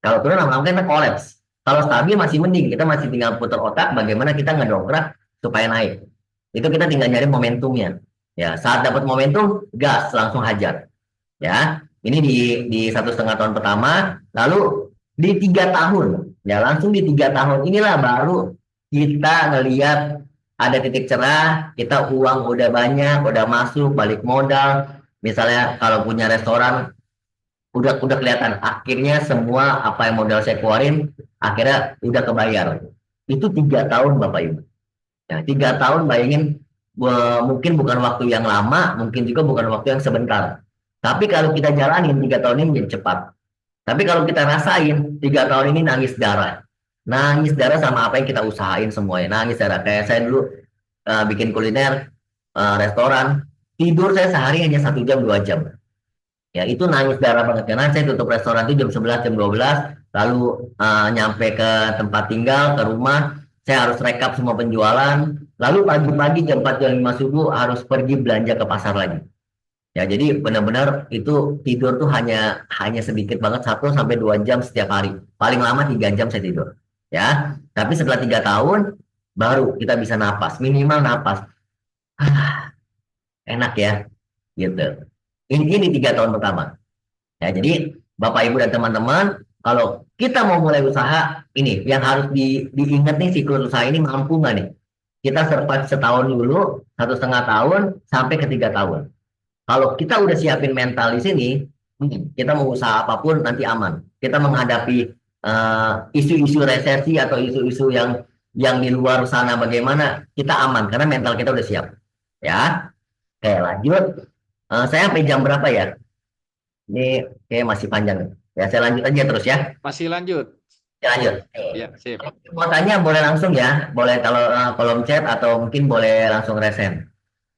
Kalau turun lama-lama kita kolaps. Kalau stabil masih mending, kita masih tinggal putar otak bagaimana kita ngedongkrak supaya naik. Itu kita tinggal nyari momentumnya. Ya, saat dapat momentum, gas langsung hajar. Ya, ini di 1,5 tahun pertama, lalu di 3 tahun, ya langsung di 3 tahun inilah baru kita ngelihat ada titik cerah, kita uang udah banyak, udah masuk, balik modal. Misalnya kalau punya restoran, udah kelihatan akhirnya semua apa yang modal saya keluarin akhirnya udah kebayar. Itu 3 tahun Bapak Ibu. Ya, 3 tahun bayangin, mungkin bukan waktu yang lama, mungkin juga bukan waktu yang sebentar. Tapi kalau kita jalanin 3 tahun ini jadi cepat. Tapi kalau kita rasain 3 tahun ini nangis darah sama apa yang kita usahain semuanya, nangis darah. Kayak saya dulu bikin kuliner, restoran, tidur saya sehari hanya 1 jam 2 jam. Ya itu nangis darah banget karena saya tutup restoran itu jam 11 jam 12, lalu nyampe ke tempat tinggal ke rumah, saya harus rekap semua penjualan, lalu pagi-pagi jam 4 jam 5 subuh harus pergi belanja ke pasar lagi. Ya jadi benar-benar itu tidur tuh hanya sedikit banget, 1 sampai 2 jam setiap hari, paling lama 3 jam saya tidur. Ya tapi setelah 3 tahun baru kita bisa napas, minimal napas enak ya gitu. Ini 3 tahun pertama. Ya, jadi Bapak Ibu dan teman-teman, kalau kita mau mulai usaha, ini yang harus diingat nih, siklus usaha ini mampu nggak nih? Kita survive setahun dulu, 1,5 tahun, sampai ke 3 tahun. Kalau kita udah siapin mental di sini, kita mau usaha apapun nanti aman. Kita menghadapi isu-isu resesi atau isu-isu yang di luar sana bagaimana, kita aman karena mental kita udah siap. Ya, oke lanjut. Saya sampai jam berapa ya? Ini kayak masih panjang. Ya, saya lanjut aja terus ya. Masih lanjut. Ya, lanjut. Ya, sip. Kalau mau tanya boleh langsung ya. Boleh kalau kolom chat atau mungkin boleh langsung resen.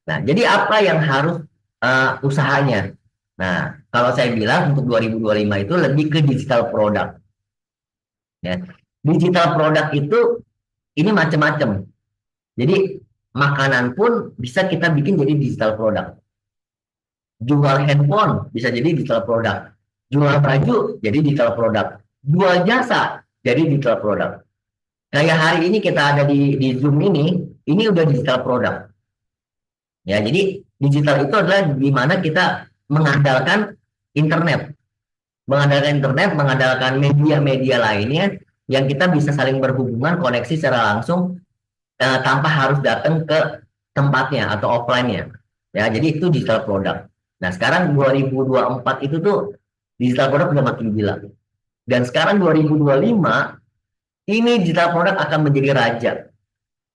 Nah, jadi apa yang harus usahanya? Nah, kalau saya bilang untuk 2025 itu lebih ke digital product. Ya. Digital product itu ini macam-macam. Jadi makanan pun bisa kita bikin jadi digital product. Jual handphone bisa jadi digital product, jual baju jadi digital product, jual jasa jadi digital product. Kayak hari ini kita ada di Zoom ini udah digital product. Ya, jadi digital itu adalah di mana kita mengandalkan internet, mengandalkan media-media lainnya yang kita bisa saling berhubungan, koneksi secara langsung tanpa harus datang ke tempatnya atau offline-nya. Ya, jadi itu digital product. Nah, sekarang 2024 itu tuh digital product udah makin gila. Dan sekarang 2025 ini digital product akan menjadi raja.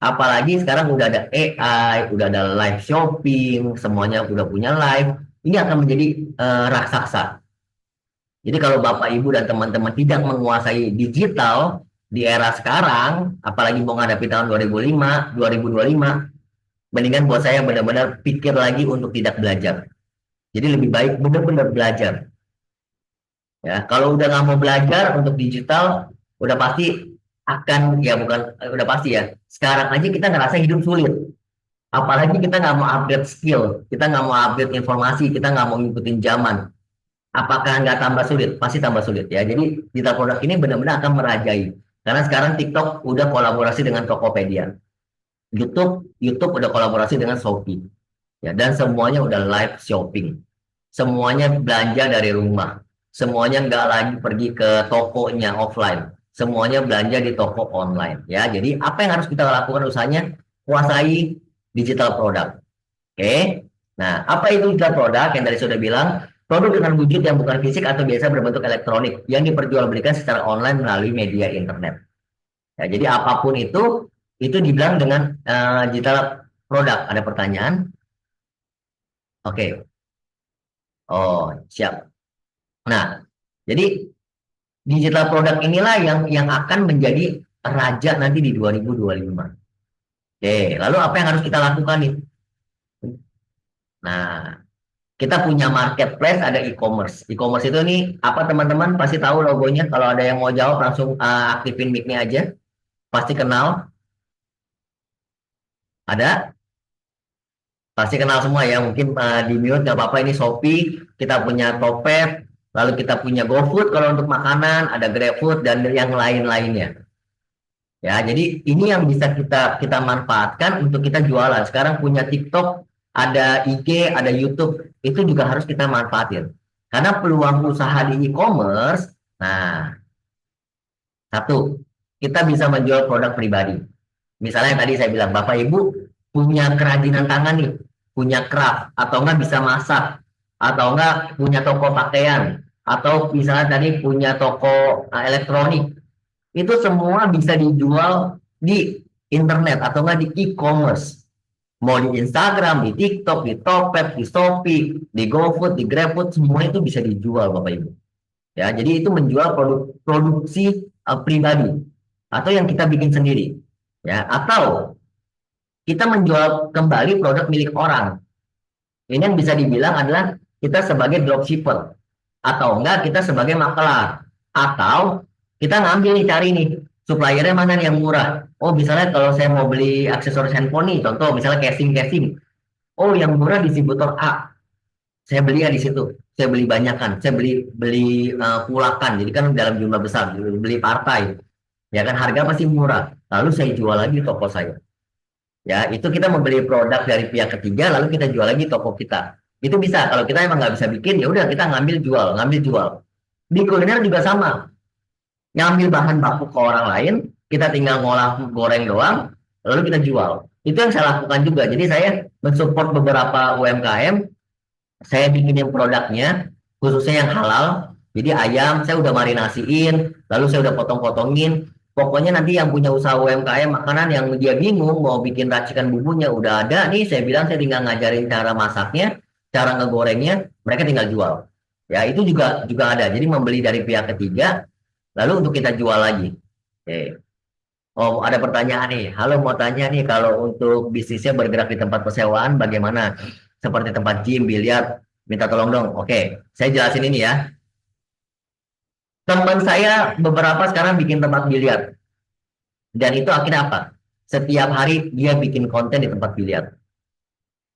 Apalagi sekarang udah ada AI, udah ada live shopping, semuanya udah punya live. Ini akan menjadi raksasa. Jadi kalau Bapak Ibu dan teman-teman tidak menguasai digital di era sekarang, apalagi mau menghadapi tahun 2025, mendingan buat saya benar-benar pikir lagi untuk tidak belajar. Jadi lebih baik benar-benar belajar. Ya, kalau udah nggak mau belajar untuk digital, udah pasti akan ya bukan udah pasti ya. Sekarang aja kita ngerasa hidup sulit. Apalagi kita nggak mau upgrade skill, kita nggak mau upgrade informasi, kita nggak mau ngikutin zaman. Apakah nggak tambah sulit? Pasti tambah sulit ya. Jadi digital produk ini benar-benar akan merajai. Karena sekarang TikTok udah kolaborasi dengan Tokopedia. YouTube udah kolaborasi dengan Shopee. Ya, dan semuanya udah live shopping. Semuanya belanja dari rumah. Semuanya nggak lagi pergi ke tokonya offline. Semuanya belanja di toko online. Ya, jadi apa yang harus kita lakukan usahanya? Kuasai digital product. Oke. Nah, apa itu digital product? Yang tadi sudah bilang, produk dengan wujud yang bukan fisik atau biasa berbentuk elektronik yang diperjualbelikan secara online melalui media internet. Ya, jadi apapun itu dibilang dengan digital product. Ada pertanyaan? Oke. Oh, siap. Nah, jadi digital product inilah yang akan menjadi raja nanti di 2025. Oke, lalu apa yang harus kita lakukan nih? Nah, kita punya marketplace, ada e-commerce. E-commerce itu nih apa teman-teman pasti tahu logonya. Kalau ada yang mau jawab langsung aktifin mic-nya aja. Pasti kenal. Ada? Pasti kenal semua ya. Mungkin di mute nggak apa-apa. Ini Shopee. Kita punya Topet. lalu kita punya GoFood kalau untuk makanan, ada GrabFood dan yang lain-lainnya. Ya, jadi ini yang bisa kita manfaatkan untuk kita jualan. Sekarang punya TikTok, ada IG, ada YouTube, itu juga harus kita manfaatin. Karena peluang usaha di e-commerce, nah, satu, kita bisa menjual produk pribadi. Misalnya yang tadi saya bilang, Bapak Ibu punya kerajinan tangan nih, punya craft, atau enggak bisa masak, atau enggak punya toko pakaian, atau misalnya tadi punya toko elektronik, itu semua bisa dijual di internet atau enggak di e-commerce. Mau di Instagram, di TikTok, di Tokped, di Shopee, di GoFood, di GrabFood, semua itu bisa dijual Bapak Ibu. Ya, jadi itu menjual produksi pribadi atau yang kita bikin sendiri. Ya, atau kita menjual kembali produk milik orang. Ini yang bisa dibilang adalah kita sebagai dropshipper atau enggak kita sebagai makelar atau kita ngambil nih cari nih suppliernya mana nih yang murah. Oh, misalnya kalau saya mau beli aksesoris handphone nih, contoh misalnya casing. Oh, yang murah distributor A. Saya beli ya di situ. Saya beli banyakan. Saya beli beli pulakan. Jadi kan dalam jumlah besar, beli partai. Ya kan harga pasti murah. Lalu saya jual lagi toko saya. Ya, itu kita membeli produk dari pihak ketiga, lalu kita jual lagi toko kita. Itu bisa. Kalau kita emang nggak bisa bikin, ya udah kita ngambil jual. Di kuliner juga sama. Ngambil bahan baku ke orang lain, kita tinggal ngolah goreng doang, lalu kita jual. Itu yang saya lakukan juga. Jadi saya mensupport beberapa UMKM, saya bikinin produknya, khususnya yang halal. Jadi ayam saya udah marinasiin, lalu saya udah potong-potongin. Pokoknya nanti yang punya usaha UMKM makanan yang dia bingung mau bikin racikan bumbunya udah ada nih, saya bilang saya tinggal ngajarin cara masaknya, cara ngegorengnya, mereka tinggal jual. Ya, itu juga ada. Jadi membeli dari pihak ketiga, lalu untuk kita jual lagi. Oke. Oh, ada pertanyaan nih. Halo, mau tanya nih, kalau untuk bisnisnya bergerak di tempat persewaan, bagaimana? Seperti tempat gym, biliar, minta tolong dong. Oke, saya jelasin ini ya. Teman saya beberapa sekarang bikin tempat biliar. Dan itu akhirnya apa? Setiap hari dia bikin konten di tempat biliar.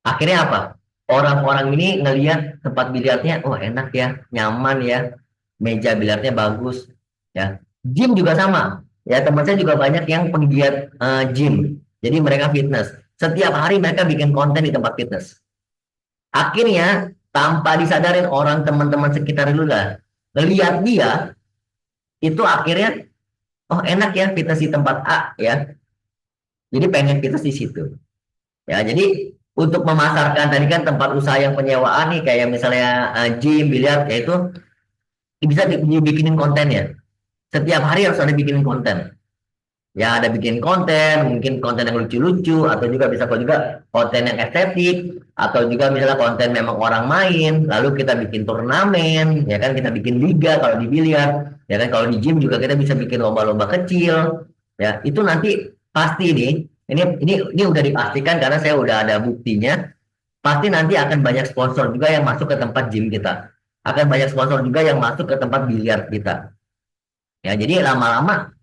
Akhirnya apa? Orang-orang ini ngelihat tempat biliarnya, oh enak ya, nyaman ya, meja biliarnya bagus. Ya, gym juga sama. Ya, teman saya juga banyak yang penggiat gym. Jadi mereka fitness. Setiap hari mereka bikin konten di tempat fitness. Akhirnya tanpa disadarin orang teman-teman sekitar itu lah lihat dia itu akhirnya oh enak ya fitness di tempat A ya. Jadi pengen fitness di situ. Ya, jadi untuk memasarkan tadi kan tempat usaha yang penyewaan nih kayak misalnya gym, biliar kayak itu bisa dibikinin kontennya. Setiap hari harus ada bikinin konten. Ya ada bikin konten, mungkin konten yang lucu-lucu, atau juga bisa juga konten yang estetik, atau juga misalnya konten memang orang main, lalu kita bikin turnamen, ya kan kita bikin liga kalau di biliar, ya kan kalau di gym juga kita bisa bikin lomba-lomba kecil, ya itu nanti pasti nih, ini udah dipastikan karena saya udah ada buktinya, pasti nanti akan banyak sponsor juga yang masuk ke tempat gym kita, akan banyak sponsor juga yang masuk ke tempat biliar kita, ya jadi lama-lama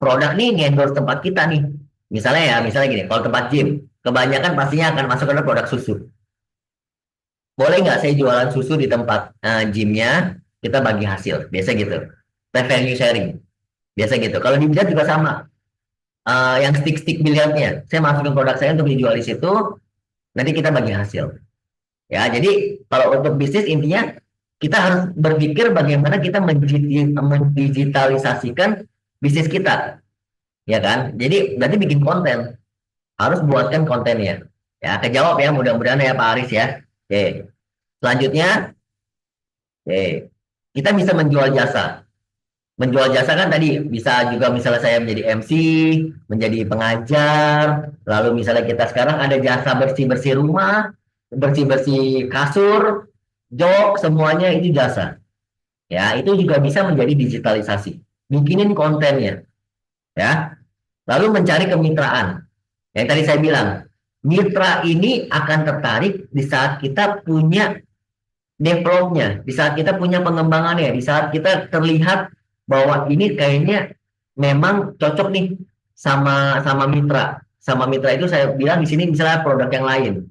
produk nih endorse tempat kita nih. Misalnya gini, kalau tempat gym, kebanyakan pastinya akan masuk ke produk susu. Boleh nggak saya jualan susu di tempat gymnya, kita bagi hasil, biasa gitu. Revenue sharing, biasa gitu. Kalau di biliar juga sama. Yang stick-stick biliarnya, saya masukin produk saya untuk dijual di situ, nanti kita bagi hasil. Ya, jadi kalau untuk bisnis intinya kita harus berpikir bagaimana kita mendigitalisasikan bisnis kita, ya kan? Jadi berarti bikin konten, harus buatkan kontennya. Ya, kejawab ya, mudah-mudahan ya Pak Aris ya. Oke, selanjutnya, oke, kita bisa menjual jasa. Menjual jasa kan tadi bisa juga misalnya saya menjadi MC, menjadi pengajar, lalu misalnya kita sekarang ada jasa bersih-bersih rumah, bersih-bersih kasur, jok, semuanya itu jasa. Ya, itu juga bisa menjadi digitalisasi. Bikinin kontennya, ya. Lalu mencari kemitraan. Yang tadi saya bilang, mitra ini akan tertarik di saat kita punya developnya, di saat kita punya pengembangannya, di saat kita terlihat bahwa ini kayaknya memang cocok nih sama sama mitra. Sama mitra itu saya bilang di sini misalnya produk yang lain.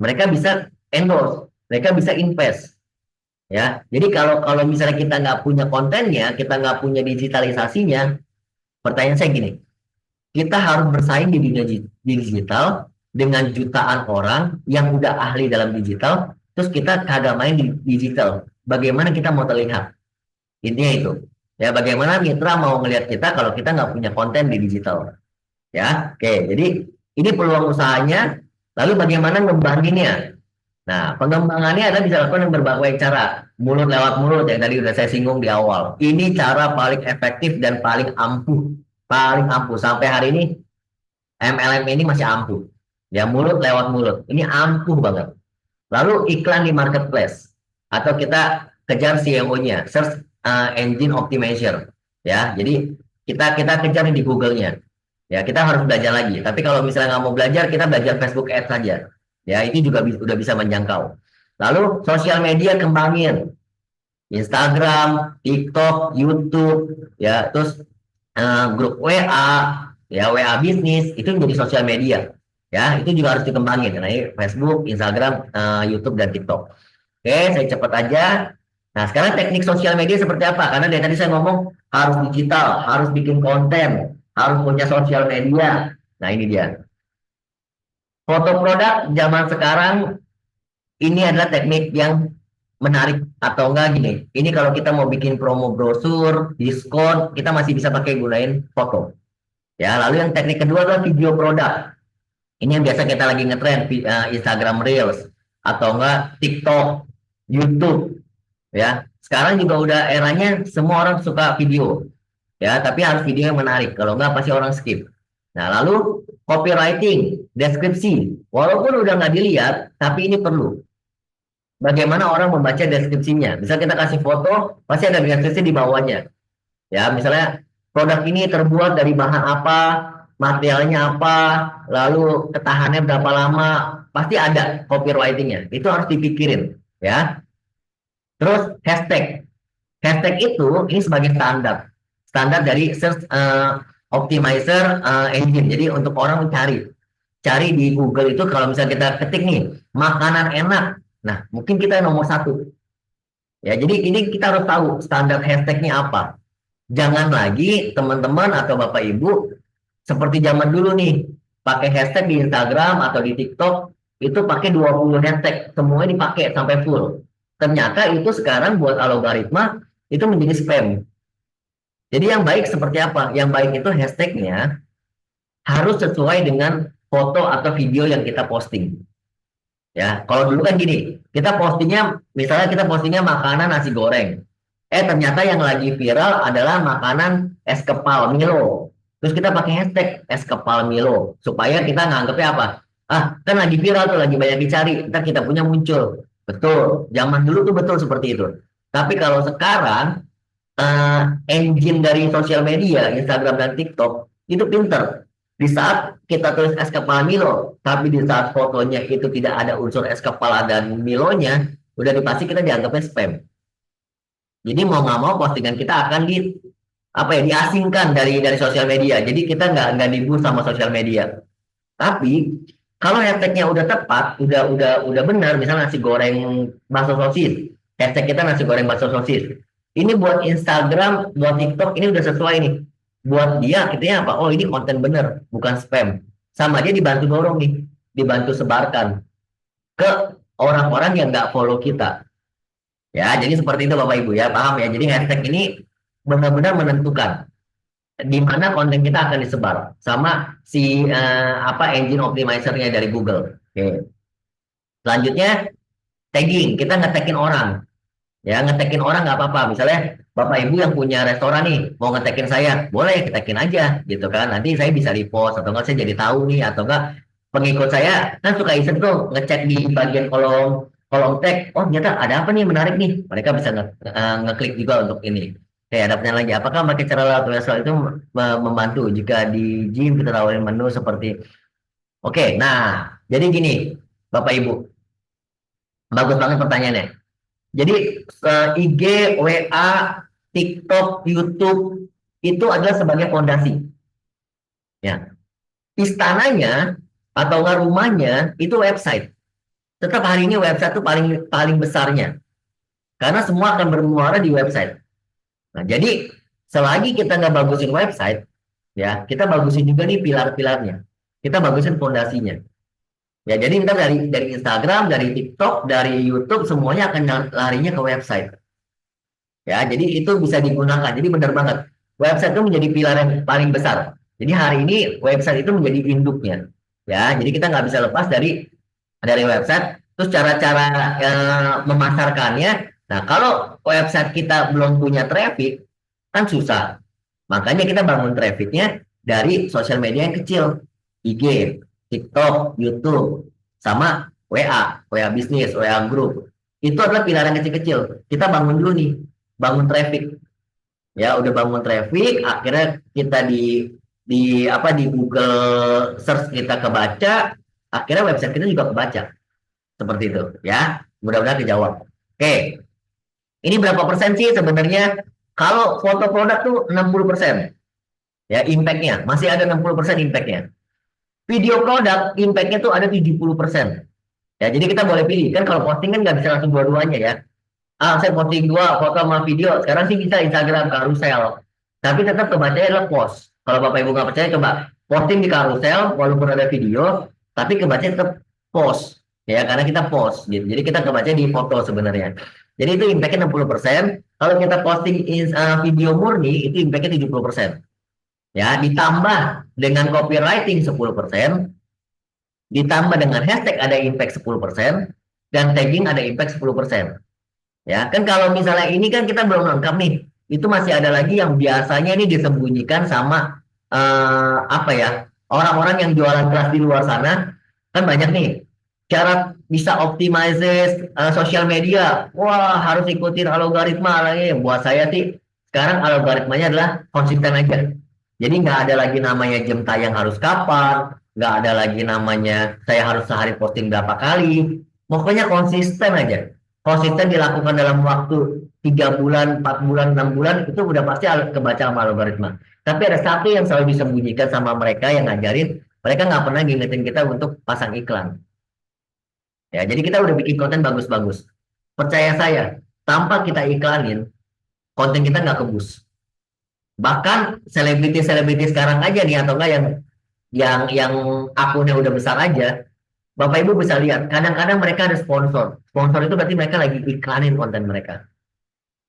Mereka bisa endorse, mereka bisa invest. ya. Jadi kalau kalau misalnya kita nggak punya kontennya, kita nggak punya digitalisasinya, pertanyaan saya gini, kita harus bersaing di dunia digital dengan jutaan orang yang udah ahli dalam digital, terus kita kagak main di digital. Bagaimana kita mau terlihat? Intinya itu. Ya, bagaimana mitra mau ngelihat kita kalau kita nggak punya konten di digital? Ya, oke. Jadi ini peluang usahanya. Lalu bagaimana ngembanginnya? Nah, pengembangannya adalah bisa dilakukan dengan berbagai cara. Mulut lewat mulut yang tadi udah saya singgung di awal. Ini cara paling efektif dan paling ampuh. Paling ampuh. Sampai hari ini MLM ini masih ampuh. Ya, mulut lewat mulut. Ini ampuh banget. Lalu iklan di marketplace. Atau kita kejar CMO-nya, Search Engine Optimization. Ya, jadi kita kejar di Google-nya. Ya, kita harus belajar lagi. Tapi kalau misalnya nggak mau belajar, kita belajar Facebook Ads saja. Ya, itu juga udah bisa menjangkau. Lalu sosial media kembangin. Instagram, TikTok, YouTube, ya, terus grup WA, ya, WA bisnis, itu menjadi sosial media. Ya, itu juga harus dikembangin. Nah, ini Facebook, Instagram, YouTube, dan TikTok. Oke, saya cepat aja. Nah, sekarang teknik sosial media seperti apa? Karena dari tadi saya ngomong harus digital, harus bikin konten, harus punya sosial media. Nah, ini dia. Foto produk zaman sekarang ini adalah teknik yang menarik atau enggak gini. Ini kalau kita mau bikin promo brosur, diskon, kita masih bisa pakai gunain foto. Ya, lalu yang teknik kedua adalah video produk. Ini yang biasa kita lagi ngetrend Instagram Reels atau enggak TikTok, YouTube, ya. Sekarang juga udah eranya semua orang suka video, ya, tapi harus video yang menarik. Kalau enggak pasti orang skip. Nah, lalu copywriting, deskripsi, walaupun udah nggak dilihat, tapi ini perlu. Bagaimana orang membaca deskripsinya? Misal kita kasih foto, pasti ada deskripsi di bawahnya. Ya, misalnya produk ini terbuat dari bahan apa, materialnya apa, lalu ketahanannya berapa lama, pasti ada copywritingnya. Itu harus dipikirin, ya. Terus hashtag. Hashtag itu ini sebagai standar. Standar dari search optimizer engine. Jadi untuk orang mencari. Cari di Google itu kalau misalnya kita ketik nih, makanan enak. Nah, mungkin kita nomor satu. Ya, jadi ini kita harus tahu standar hashtagnya apa. Jangan lagi teman-teman atau Bapak Ibu seperti zaman dulu nih, pakai hashtag di Instagram atau di TikTok, itu pakai 20 hashtag, semuanya dipakai sampai full. Ternyata itu sekarang buat algoritma itu menjadi spam. Jadi yang baik seperti apa? Yang baik itu hashtagnya harus sesuai dengan foto atau video yang kita posting. Ya, kalau dulu kan gini, kita postingnya, misalnya kita postingnya makanan nasi goreng. Ternyata yang lagi viral adalah makanan es kepal Milo. Terus kita pakai hashtag es kepal Milo supaya kita nganggepnya apa? Ah, kan lagi viral tuh, lagi banyak dicari, ntar kita punya muncul. Betul, zaman dulu tuh betul seperti itu. Tapi kalau sekarang engine dari sosial media, Instagram dan TikTok itu pinter. Di saat kita tulis es kepala Milo, tapi di saat fotonya itu tidak ada unsur es kepala dan Milonya, udah pasti kita dianggapnya spam. Jadi mau nggak mau postingan kita akan diasingkan dari sosial media. Jadi kita nggak dibus sama sosial media. Tapi kalau hashtagnya udah tepat, udah benar, misalnya nasi goreng bakso sosis, hashtag kita nasi goreng bakso sosis. Ini buat Instagram, buat TikTok, ini udah sesuai nih. Buat dia, kitanya apa? Oh, ini konten bener, bukan spam. Sama dia dibantu dorong nih, dibantu sebarkan ke orang-orang yang nggak follow kita. Ya, jadi seperti itu Bapak Ibu ya, paham ya. Jadi hashtag ini benar-benar menentukan di mana konten kita akan disebar sama si engine optimizer-nya dari Google. Oke. Selanjutnya tagging, kita nge-taggin orang. Ya, nge-taggin orang nggak apa-apa. Misalnya Bapak Ibu yang punya restoran nih mau nge-taggin saya, boleh nge-taggin aja gitu kan. Nanti saya bisa repost atau enggak saya jadi tahu nih, atau enggak pengikut saya kan suka iseng tuh ngecek di bagian kolom kolom tag, oh ternyata ada apa nih menarik nih. Mereka bisa ngeklik juga untuk ini. Oke, ada pertanyaan lagi. Apakah pakai cara lewat website itu membantu jika di gym kita tawarin menu seperti Oke, nah, jadi gini, Bapak Ibu, bagus banget pertanyaannya. Jadi IG, WA, TikTok, YouTube itu adalah sebagai fondasi. Ya, istananya atau rumahnya itu website. Tetap hari ini website itu paling besarnya. karena semua akan bermuara di website. Nah, jadi selagi kita nggak bagusin website, ya kita bagusin juga nih pilar-pilarnya. Kita bagusin fondasinya. Ya, jadi kita dari Instagram, dari TikTok, dari YouTube semuanya akan larinya ke website. Ya, jadi itu bisa digunakan. Jadi benar banget. Website itu menjadi pilar yang paling besar. Jadi hari ini website itu menjadi induknya. Ya, jadi kita nggak bisa lepas dari website. Terus cara-cara memasarkannya. Nah, kalau website kita belum punya traffic, kan susah. Makanya kita bangun trafficnya dari sosial media yang kecil. IG, TikTok, YouTube, sama WA bisnis, WA group. Itu adalah pilar yang kecil-kecil. Kita bangun dulu nih, bangun traffic. Ya, udah bangun traffic, akhirnya kita di Google search kita kebaca, akhirnya website kita juga kebaca. Seperti itu, ya. Mudah-mudahan dijawab. Oke, ini berapa persen sih sebenarnya? Kalau foto produk tuh 60%. Ya, impact-nya masih ada 60% impact-nya. Video produk impact-nya tuh ada 70%. Ya, jadi kita boleh pilih. Kan kalau posting kan nggak bisa langsung dua-duanya ya. Saya posting dua foto sama video. Sekarang sih bisa Instagram karusel. Tapi tetap kebacanya adalah post. Kalau Bapak Ibu nggak percaya, coba posting di karusel walaupun ada video, tapi kebacanya tetap post. Ya, karena kita post gitu. Jadi kita kebaca di foto sebenarnya. Jadi itu impact-nya 60%. Kalau kita posting video murni, itu impact-nya 70%. Ya, ditambah dengan copywriting 10%, ditambah dengan hashtag ada impact 10%, dan tagging ada impact 10%. Ya, kan kalau misalnya ini kan kita belum lengkap nih. Itu masih ada lagi yang biasanya ini disembunyikan sama apa ya? Orang-orang yang jualan kelas di luar sana kan banyak nih. Cara bisa optimize sosial media. Wah, harus ikutin algoritma lagi. Buat saya sih sekarang algoritmanya adalah konsisten aja. Jadi nggak ada lagi namanya jam tayang harus kapan, nggak ada lagi namanya saya harus sehari posting berapa kali. Pokoknya konsisten aja. Konsisten dilakukan dalam waktu 3 bulan, 4 bulan, 6 bulan, itu udah pasti kebaca sama algoritma. Tapi ada satu yang selalu disembunyikan sama mereka yang ngajarin, mereka nggak pernah ngingetin kita untuk pasang iklan. Ya, jadi kita udah bikin konten bagus-bagus. Percaya saya, tanpa kita iklanin, konten kita nggak kebus. Bahkan selebriti-selebriti sekarang aja nih, atau enggak yang akunnya udah besar aja, Bapak Ibu bisa lihat, kadang-kadang mereka ada sponsor. Sponsor itu berarti mereka lagi iklanin konten mereka.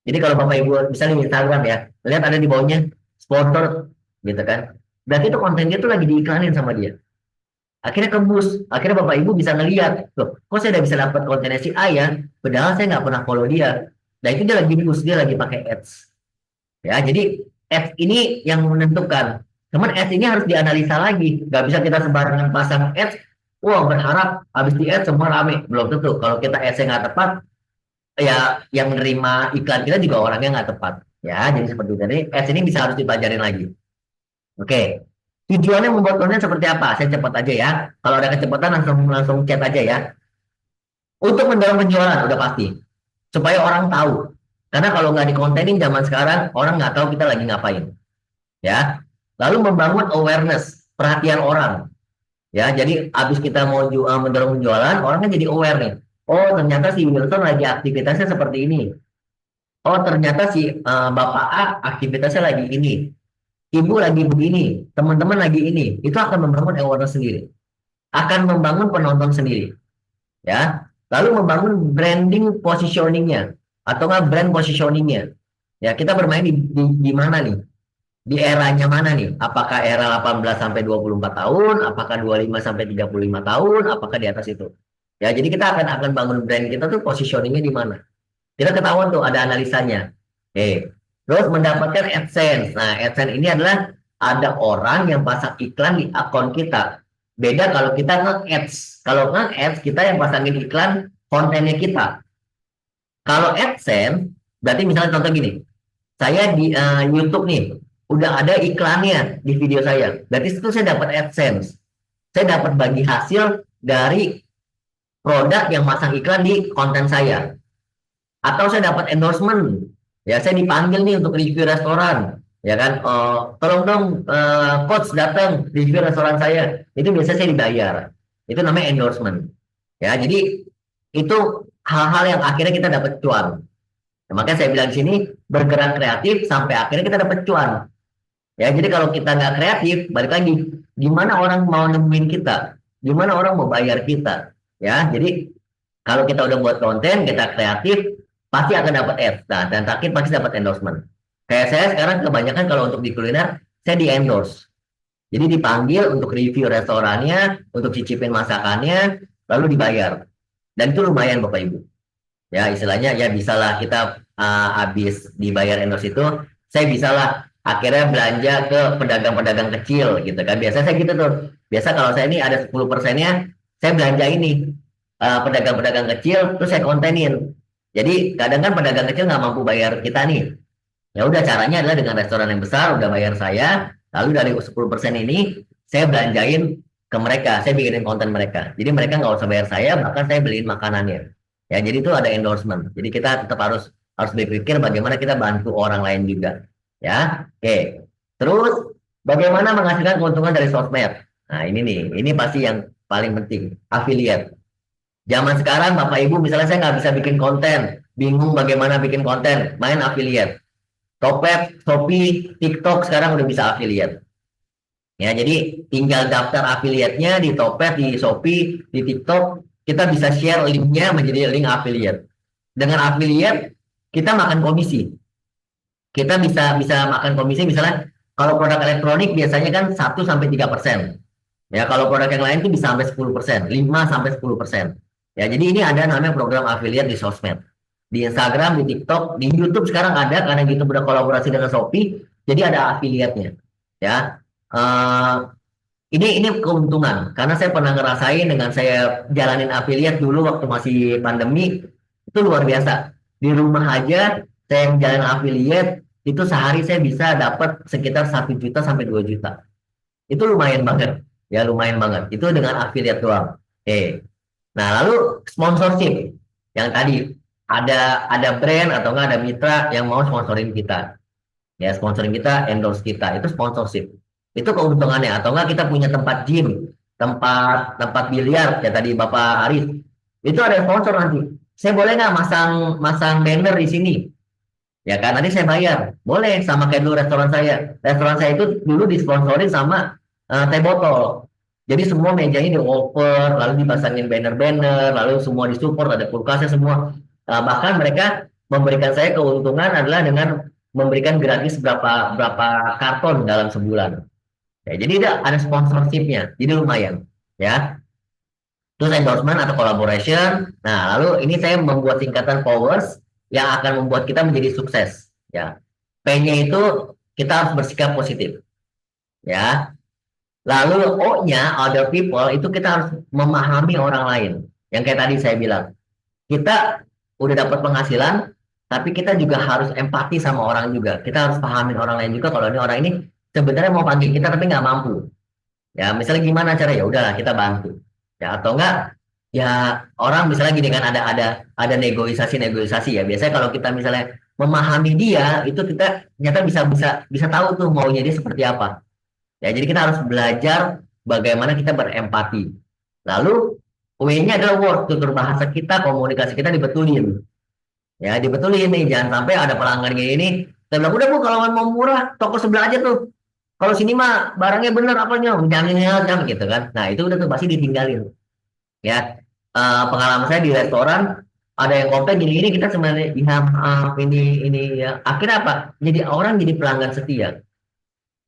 Jadi kalau Bapak Ibu bisa di Instagram ya, lihat ada di bawahnya sponsor gitu kan. Berarti itu kontennya itu lagi diiklanin sama dia. Akhirnya kembus, akhirnya Bapak Ibu bisa ngelihat, loh, kok saya udah bisa dapat kontennya si A ya, padahal saya nggak pernah follow dia. Nah itu dia lagi boost, dia lagi pakai ads. Ya, jadi ads ini yang menentukan. Cuman ads ini harus dianalisa lagi, nggak bisa kita sembarangan pasang ads. Wah, berharap habis di ads semua rame. Belum tentu. Kalau kita ads-nya nggak tepat, ya yang menerima iklan kita juga orangnya nggak tepat. Ya, jadi seperti itu. Jadi ads ini bisa harus dipelajarin lagi. Oke. Tujuannya membuat konten seperti apa? Saya cepat aja ya. Kalau ada kecepatan langsung chat aja ya. Untuk mendorong penjualan udah pasti. Supaya orang tahu. Karena kalau nggak dikontenin zaman sekarang, orang nggak tahu kita lagi ngapain. Ya. Lalu membangun awareness, perhatian orang. Ya, jadi habis kita mau mendorong penjualan, orang kan jadi aware nih. Oh, ternyata si Wilson lagi aktivitasnya seperti ini. Oh, ternyata si Bapak A aktivitasnya lagi ini. Ibu lagi begini, teman-teman lagi ini. Itu akan membangun awareness sendiri. Akan membangun penonton sendiri. Ya. Lalu membangun branding positioningnya atau nggak brand positioningnya. Ya, kita bermain di mana nih? Di eranya mana nih? Apakah era 18 sampai 24 tahun, apakah 25 sampai 35 tahun, apakah di atas itu? Ya, jadi kita akan bangun brand kita tuh positioningnya di mana? Kita ketahuan tuh ada analisanya. Oke. Terus mendapatkan AdSense. Nah, AdSense ini adalah ada orang yang pasang iklan di akun kita. Beda kalau kita nge-ads. Kalau nge-ads kita yang pasangin iklan kontennya kita. Kalau AdSense berarti misalnya contoh gini. Saya di YouTube nih, udah ada iklannya di video saya. Berarti itu saya dapat AdSense. Saya dapat bagi hasil dari produk yang masang iklan di konten saya. Atau saya dapat endorsement. Ya, saya dipanggil nih untuk review restoran. Ya kan, tolong dong coach datang review restoran saya. Itu biasanya saya dibayar. Itu namanya endorsement. Ya, jadi itu hal-hal yang akhirnya kita dapat cuan. Nah, makanya saya bilang di sini bergerak kreatif sampai akhirnya kita dapat cuan. Ya, jadi kalau kita nggak kreatif, balik lagi, gimana orang mau nemuin kita? Gimana orang mau bayar kita? Ya, jadi kalau kita udah buat konten, kita kreatif, pasti akan dapat ads. Nah, dan terakhir pasti dapat endorsement. Kayak saya sekarang kebanyakan kalau untuk di kuliner, saya di endorse. Jadi dipanggil untuk review restorannya, untuk cicipin masakannya, lalu dibayar. Dan itu lumayan Bapak Ibu. Ya, istilahnya ya bisalah kita habis dibayar endorse itu, saya bisalah akhirnya belanja ke pedagang-pedagang kecil gitu kan. Biasa saya gitu tuh. Biasa kalau saya ini ada 10%-nya, saya belanja ini pedagang-pedagang kecil, terus saya kontenin. Jadi kadang kan pedagang kecil nggak mampu bayar kita nih. Ya udah, caranya adalah dengan restoran yang besar udah bayar saya, lalu dari 10% ini saya belanjain ke mereka, saya bikinin konten mereka. Jadi mereka nggak usah bayar saya, bahkan saya beliin makanannya. Ya, jadi itu ada endorsement. Jadi kita tetap harus berpikir bagaimana kita bantu orang lain juga. Ya, oke. Terus bagaimana menghasilkan keuntungan dari sosmed? Nah, ini nih, ini pasti yang paling penting, affiliate. Zaman sekarang Bapak Ibu misalnya saya nggak bisa bikin konten, bingung bagaimana bikin konten, main affiliate. Topet, Shopee, TikTok sekarang udah bisa affiliate. Ya, jadi tinggal daftar affiliate-nya di Topet, di Shopee, di TikTok, kita bisa share link-nya menjadi link affiliate. Dengan affiliate, kita makan komisi. Kita bisa bisa makan komisi misalnya kalau produk elektronik biasanya kan 1 sampai 3%. Ya, kalau produk yang lain itu bisa sampai 10%, 5 sampai 10%. Ya, jadi ini ada namanya program affiliate di sosmed. Di Instagram, di TikTok, di YouTube sekarang ada karena YouTube udah kolaborasi dengan Shopee, jadi ada affiliate-nya. Ya. Ini keuntungan karena saya pernah ngerasain dengan saya jalanin affiliate dulu waktu masih pandemi, itu luar biasa. Di rumah aja saya jalan affiliate itu sehari saya bisa dapat sekitar 1 juta sampai 2 juta. Itu lumayan banget. Ya, lumayan banget. Itu dengan affiliate doang. Oke. Nah, lalu sponsorship yang tadi ada brand atau enggak ada mitra yang mau sponsorin kita. Ya, sponsorin kita, endorse kita, itu sponsorship. Itu keuntungannya. Atau enggak kita punya tempat gym, tempat tempat biliar ya tadi Bapak Arif. Itu ada sponsor nanti. Saya boleh nggak masang masang banner di sini? Ya kan nanti saya bayar. Boleh, sama kayak dulu restoran saya. Restoran saya itu dulu disponsorin sama teh botol. Jadi semua mejanya di over, lalu dipasangin banner-banner, lalu semua disupport, ada kulkasnya semua. Bahkan mereka memberikan saya keuntungan adalah dengan memberikan gratis berapa berapa karton dalam sebulan. Ya, jadi ada sponsorshipnya, jadi lumayan. Ya, terus endorsement atau collaboration. Nah, lalu ini saya membuat singkatan powers yang akan membuat kita menjadi sukses. Ya, P-nya itu kita harus bersikap positif. Ya, lalu O-nya other people itu kita harus memahami orang lain. Yang kayak tadi saya bilang, kita udah dapat penghasilan, tapi kita juga harus empati sama orang juga. Kita harus pahamin orang lain juga kalau ini orang ini sebenarnya mau panggil kita tapi nggak mampu. Ya, misalnya gimana cara, ya udahlah kita bantu. Ya, atau enggak ya orang misalnya gini kan ada negosiasi ya. Biasanya kalau kita misalnya memahami dia, itu kita ternyata bisa bisa bisa tahu tuh maunya dia seperti apa. Ya, jadi kita harus belajar bagaimana kita berempati. Lalu W-nya adalah word, tutur bahasa kita, komunikasi kita dibetulin. Ya, dibetulin nih, jangan sampai ada pelanggan kayak ini. Saya bilang, udah Bu, kalau mau murah, toko sebelah aja tuh. Kalau sini mah barangnya bener apanya, jangan gitu kan. Nah, itu udah tuh pasti ditinggalin. Ya, pengalaman saya di restoran ada yang komplain gini-gini kita sebenarnya ya maaf ini ya. Akhirnya apa? Jadi orang jadi pelanggan setia.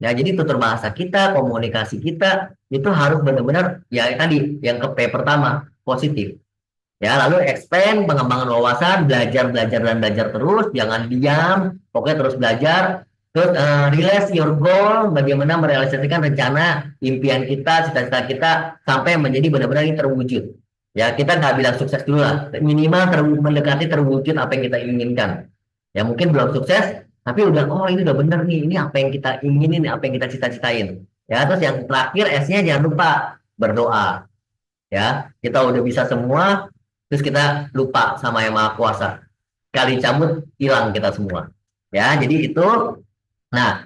Ya, jadi tutur bahasa kita, komunikasi kita itu harus benar-benar ya tadi yang ke P pertama, positif. Ya, lalu expand, pengembangan wawasan, belajar, belajar, dan belajar terus, jangan diam, pokoknya terus belajar. Terus realize your goal, bagaimana merealisasikan rencana, impian kita, cita-cita kita, sampai menjadi benar-benar ini terwujud. Ya, kita nggak bilang sukses dulu lah, minimal mendekati terwujud apa yang kita inginkan. Ya, mungkin belum sukses, tapi udah, oh ini udah bener nih, ini apa yang kita inginin, apa yang kita cita-citain. Ya, terus yang terakhir S-nya jangan lupa berdoa. Ya, kita udah bisa semua, terus kita lupa sama yang maha kuasa, kali cabut hilang kita semua. Ya, jadi itu. Nah,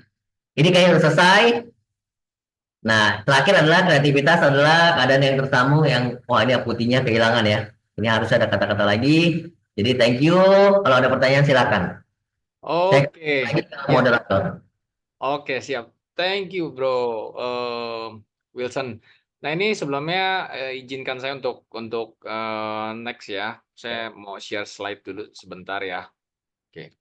ini kayaknya udah selesai. Nah, terakhir adalah kreativitas adalah keadaan yang tersamu yang, wah ini putihnya kehilangan ya, ini harus ada kata-kata lagi. Jadi thank you. Kalau ada pertanyaan silakan. Saya Oke, lagi ke ya, moderator. oke siap. Thank you, Bro Wilson. Nah, ini sebelumnya izinkan saya untuk next ya. Saya mau share slide dulu sebentar ya. Oke.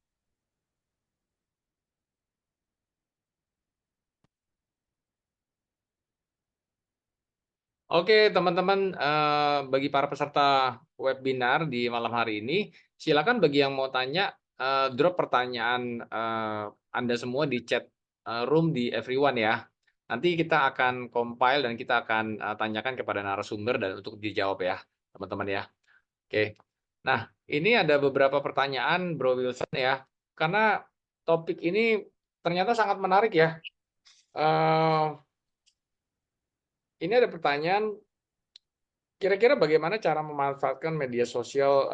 Oke, teman-teman, bagi para peserta webinar di malam hari ini, silakan bagi yang mau tanya, drop pertanyaan Anda semua di chat room di everyone ya. Nanti kita akan compile dan kita akan tanyakan kepada narasumber dan untuk dijawab ya, teman-teman ya. Oke. Nah, ini ada beberapa pertanyaan, Bro Wilson ya, karena topik ini ternyata sangat menarik ya. Eh, ini ada pertanyaan. Kira-kira bagaimana cara memanfaatkan media sosial,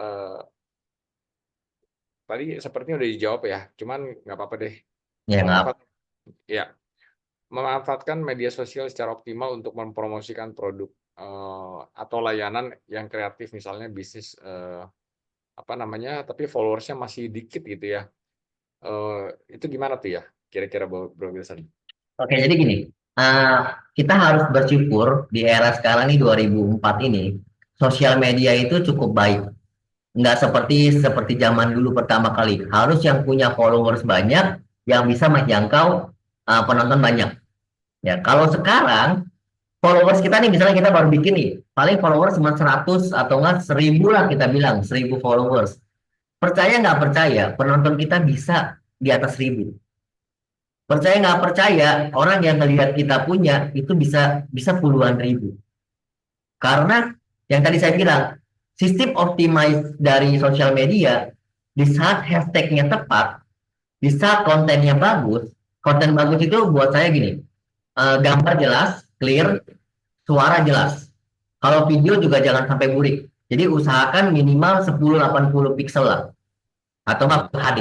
tadi sepertinya udah dijawab ya, cuman nggak apa-apa deh. Ya, nggak. Memanfaat ya, memanfaatkan media sosial secara optimal untuk mempromosikan produk, atau layanan yang kreatif, misalnya bisnis, apa namanya, tapi followersnya masih dikit gitu ya. Itu gimana tuh ya, kira-kira Bro Wilson? Oke, jadi gini, eh, kita harus bersyukur di era sekarang nih 2004 ini, sosial media itu cukup baik. Nggak seperti zaman dulu pertama kali. Harus yang punya followers banyak, yang bisa menjangkau penonton banyak. Ya, kalau sekarang followers kita nih, misalnya kita baru bikin nih, paling followers cuma 100 atau enggak 1000 lah kita bilang, 1000 followers. Percaya nggak percaya, penonton kita bisa di atas 1000. Percaya nggak percaya, orang yang ngelihat kita punya itu bisa bisa puluhan ribu. Karena yang tadi saya bilang, sistem optimize dari sosial media di saat hashtagnya tepat, di saat kontennya bagus, konten bagus itu buat saya gini, gambar jelas, clear, suara jelas. Kalau video juga jangan sampai burik. Jadi usahakan minimal 1080 pixel lah, atau nggak Hmm, Full HD.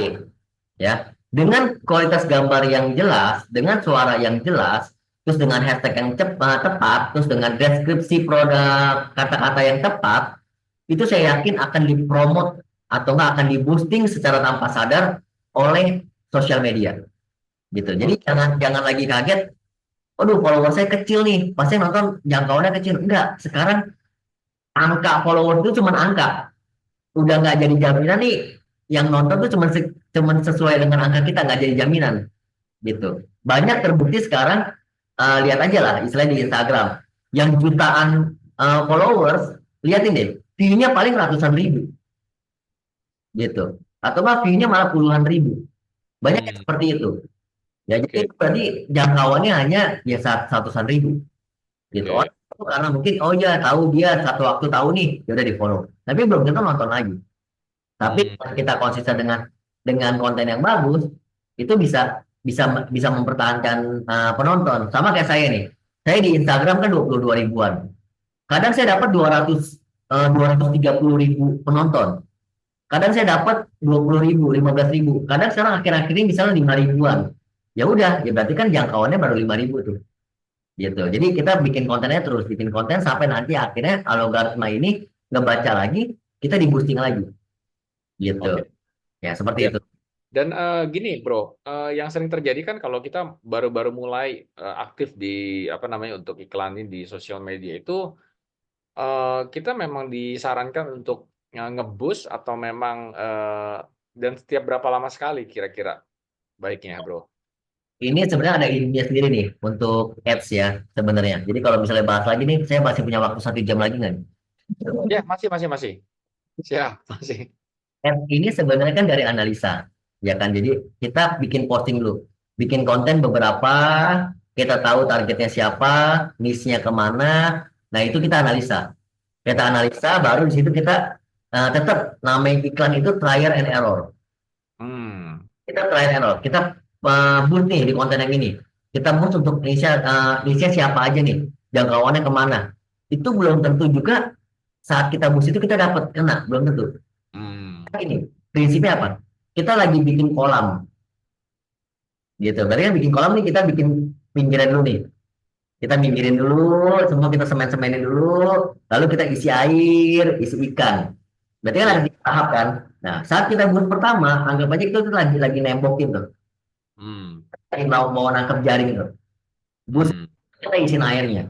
Ya, dengan kualitas gambar yang jelas, dengan suara yang jelas, terus dengan hashtag yang tepat, terus dengan deskripsi produk, kata-kata yang tepat, itu saya yakin akan dipromot atau nggak akan di-boosting secara tanpa sadar oleh sosial media gitu. Jadi oke. jangan jangan lagi kaget, aduh follower saya kecil nih, pasti nonton jangkauannya kecil. Enggak, sekarang angka followers itu cuma angka, udah nggak jadi jaminan nih, yang nonton tuh cuman sesuai dengan angka kita, nggak jadi jaminan gitu. Banyak terbukti sekarang, lihat aja lah istilahnya di Instagram yang jutaan followers, lihatin deh view-nya paling ratusan ribu gitu, atau mah view-nya malah puluhan ribu, banyak yang Hmm, seperti itu ya. Jadi oke, berarti jangkauannya hanya ya ratusan ribu gitu. oke. Orang itu karena mungkin oh ya tahu dia satu waktu tahu nih, ya udah di follow, tapi belum tentu nonton lagi. Tapi Hmm, kalau kita konsisten dengan konten yang bagus, itu bisa bisa bisa mempertahankan penonton. Sama kayak saya nih. Saya di Instagram kan 22 ribuan. Kadang saya dapat 230 ribu penonton. Kadang saya dapat 20 ribu, 15 ribu. Kadang sekarang akhir-akhir ini misalnya 5 ribuan. Ya udah, ya berarti kan jangkauannya baru 5 ribu tuh. Gitu. Jadi kita bikin kontennya terus, bikin konten sampai nanti akhirnya algoritma ini ngebaca lagi, kita di boosting lagi. Gitu. oke. Ya, seperti Ya. itu. Dan gini, Bro, yang sering terjadi kan kalau kita baru-baru mulai aktif di apa namanya untuk iklanin di sosial media itu, kita memang disarankan untuk nge-boost atau memang dan setiap berapa lama sekali kira-kira baiknya, Bro? Ini sebenarnya ada ilmunya sendiri nih untuk ads ya sebenarnya. Jadi kalau misalnya bahas lagi nih, saya masih punya waktu 1 jam lagi nggak nih? Ya, masih. Siap, masih. Ads ini sebenarnya kan dari analisa, ya kan. Jadi kita bikin posting dulu, bikin konten beberapa, kita tahu targetnya siapa, niche-nya kemana. Nah itu kita analisa. Kita analisa, baru di situ kita tetap namanya iklan itu trial and error. Hmm, Kita trial and error. Kita boost nih di konten yang ini. Kita boost untuk niche siapa aja nih, jangkauannya kemana. Itu belum tentu juga saat kita boost itu kita dapat kena, belum tentu. hmm, Ini prinsipnya apa? Kita lagi bikin kolam, gitu. Berarti kan bikin kolam nih, kita bikin pinggiran dulu nih. Kita pinggirin dulu, semua kita semen-semenin dulu, lalu kita isi air, isi ikan. Berarti kan ada ya, 3 tahap kan? Nah, saat kita boost pertama, anggap aja itu tuh lagi nembokin tuh, Hmm. lagi mau nangkep jaring tuh. Boost Hmm. kita isiin airnya.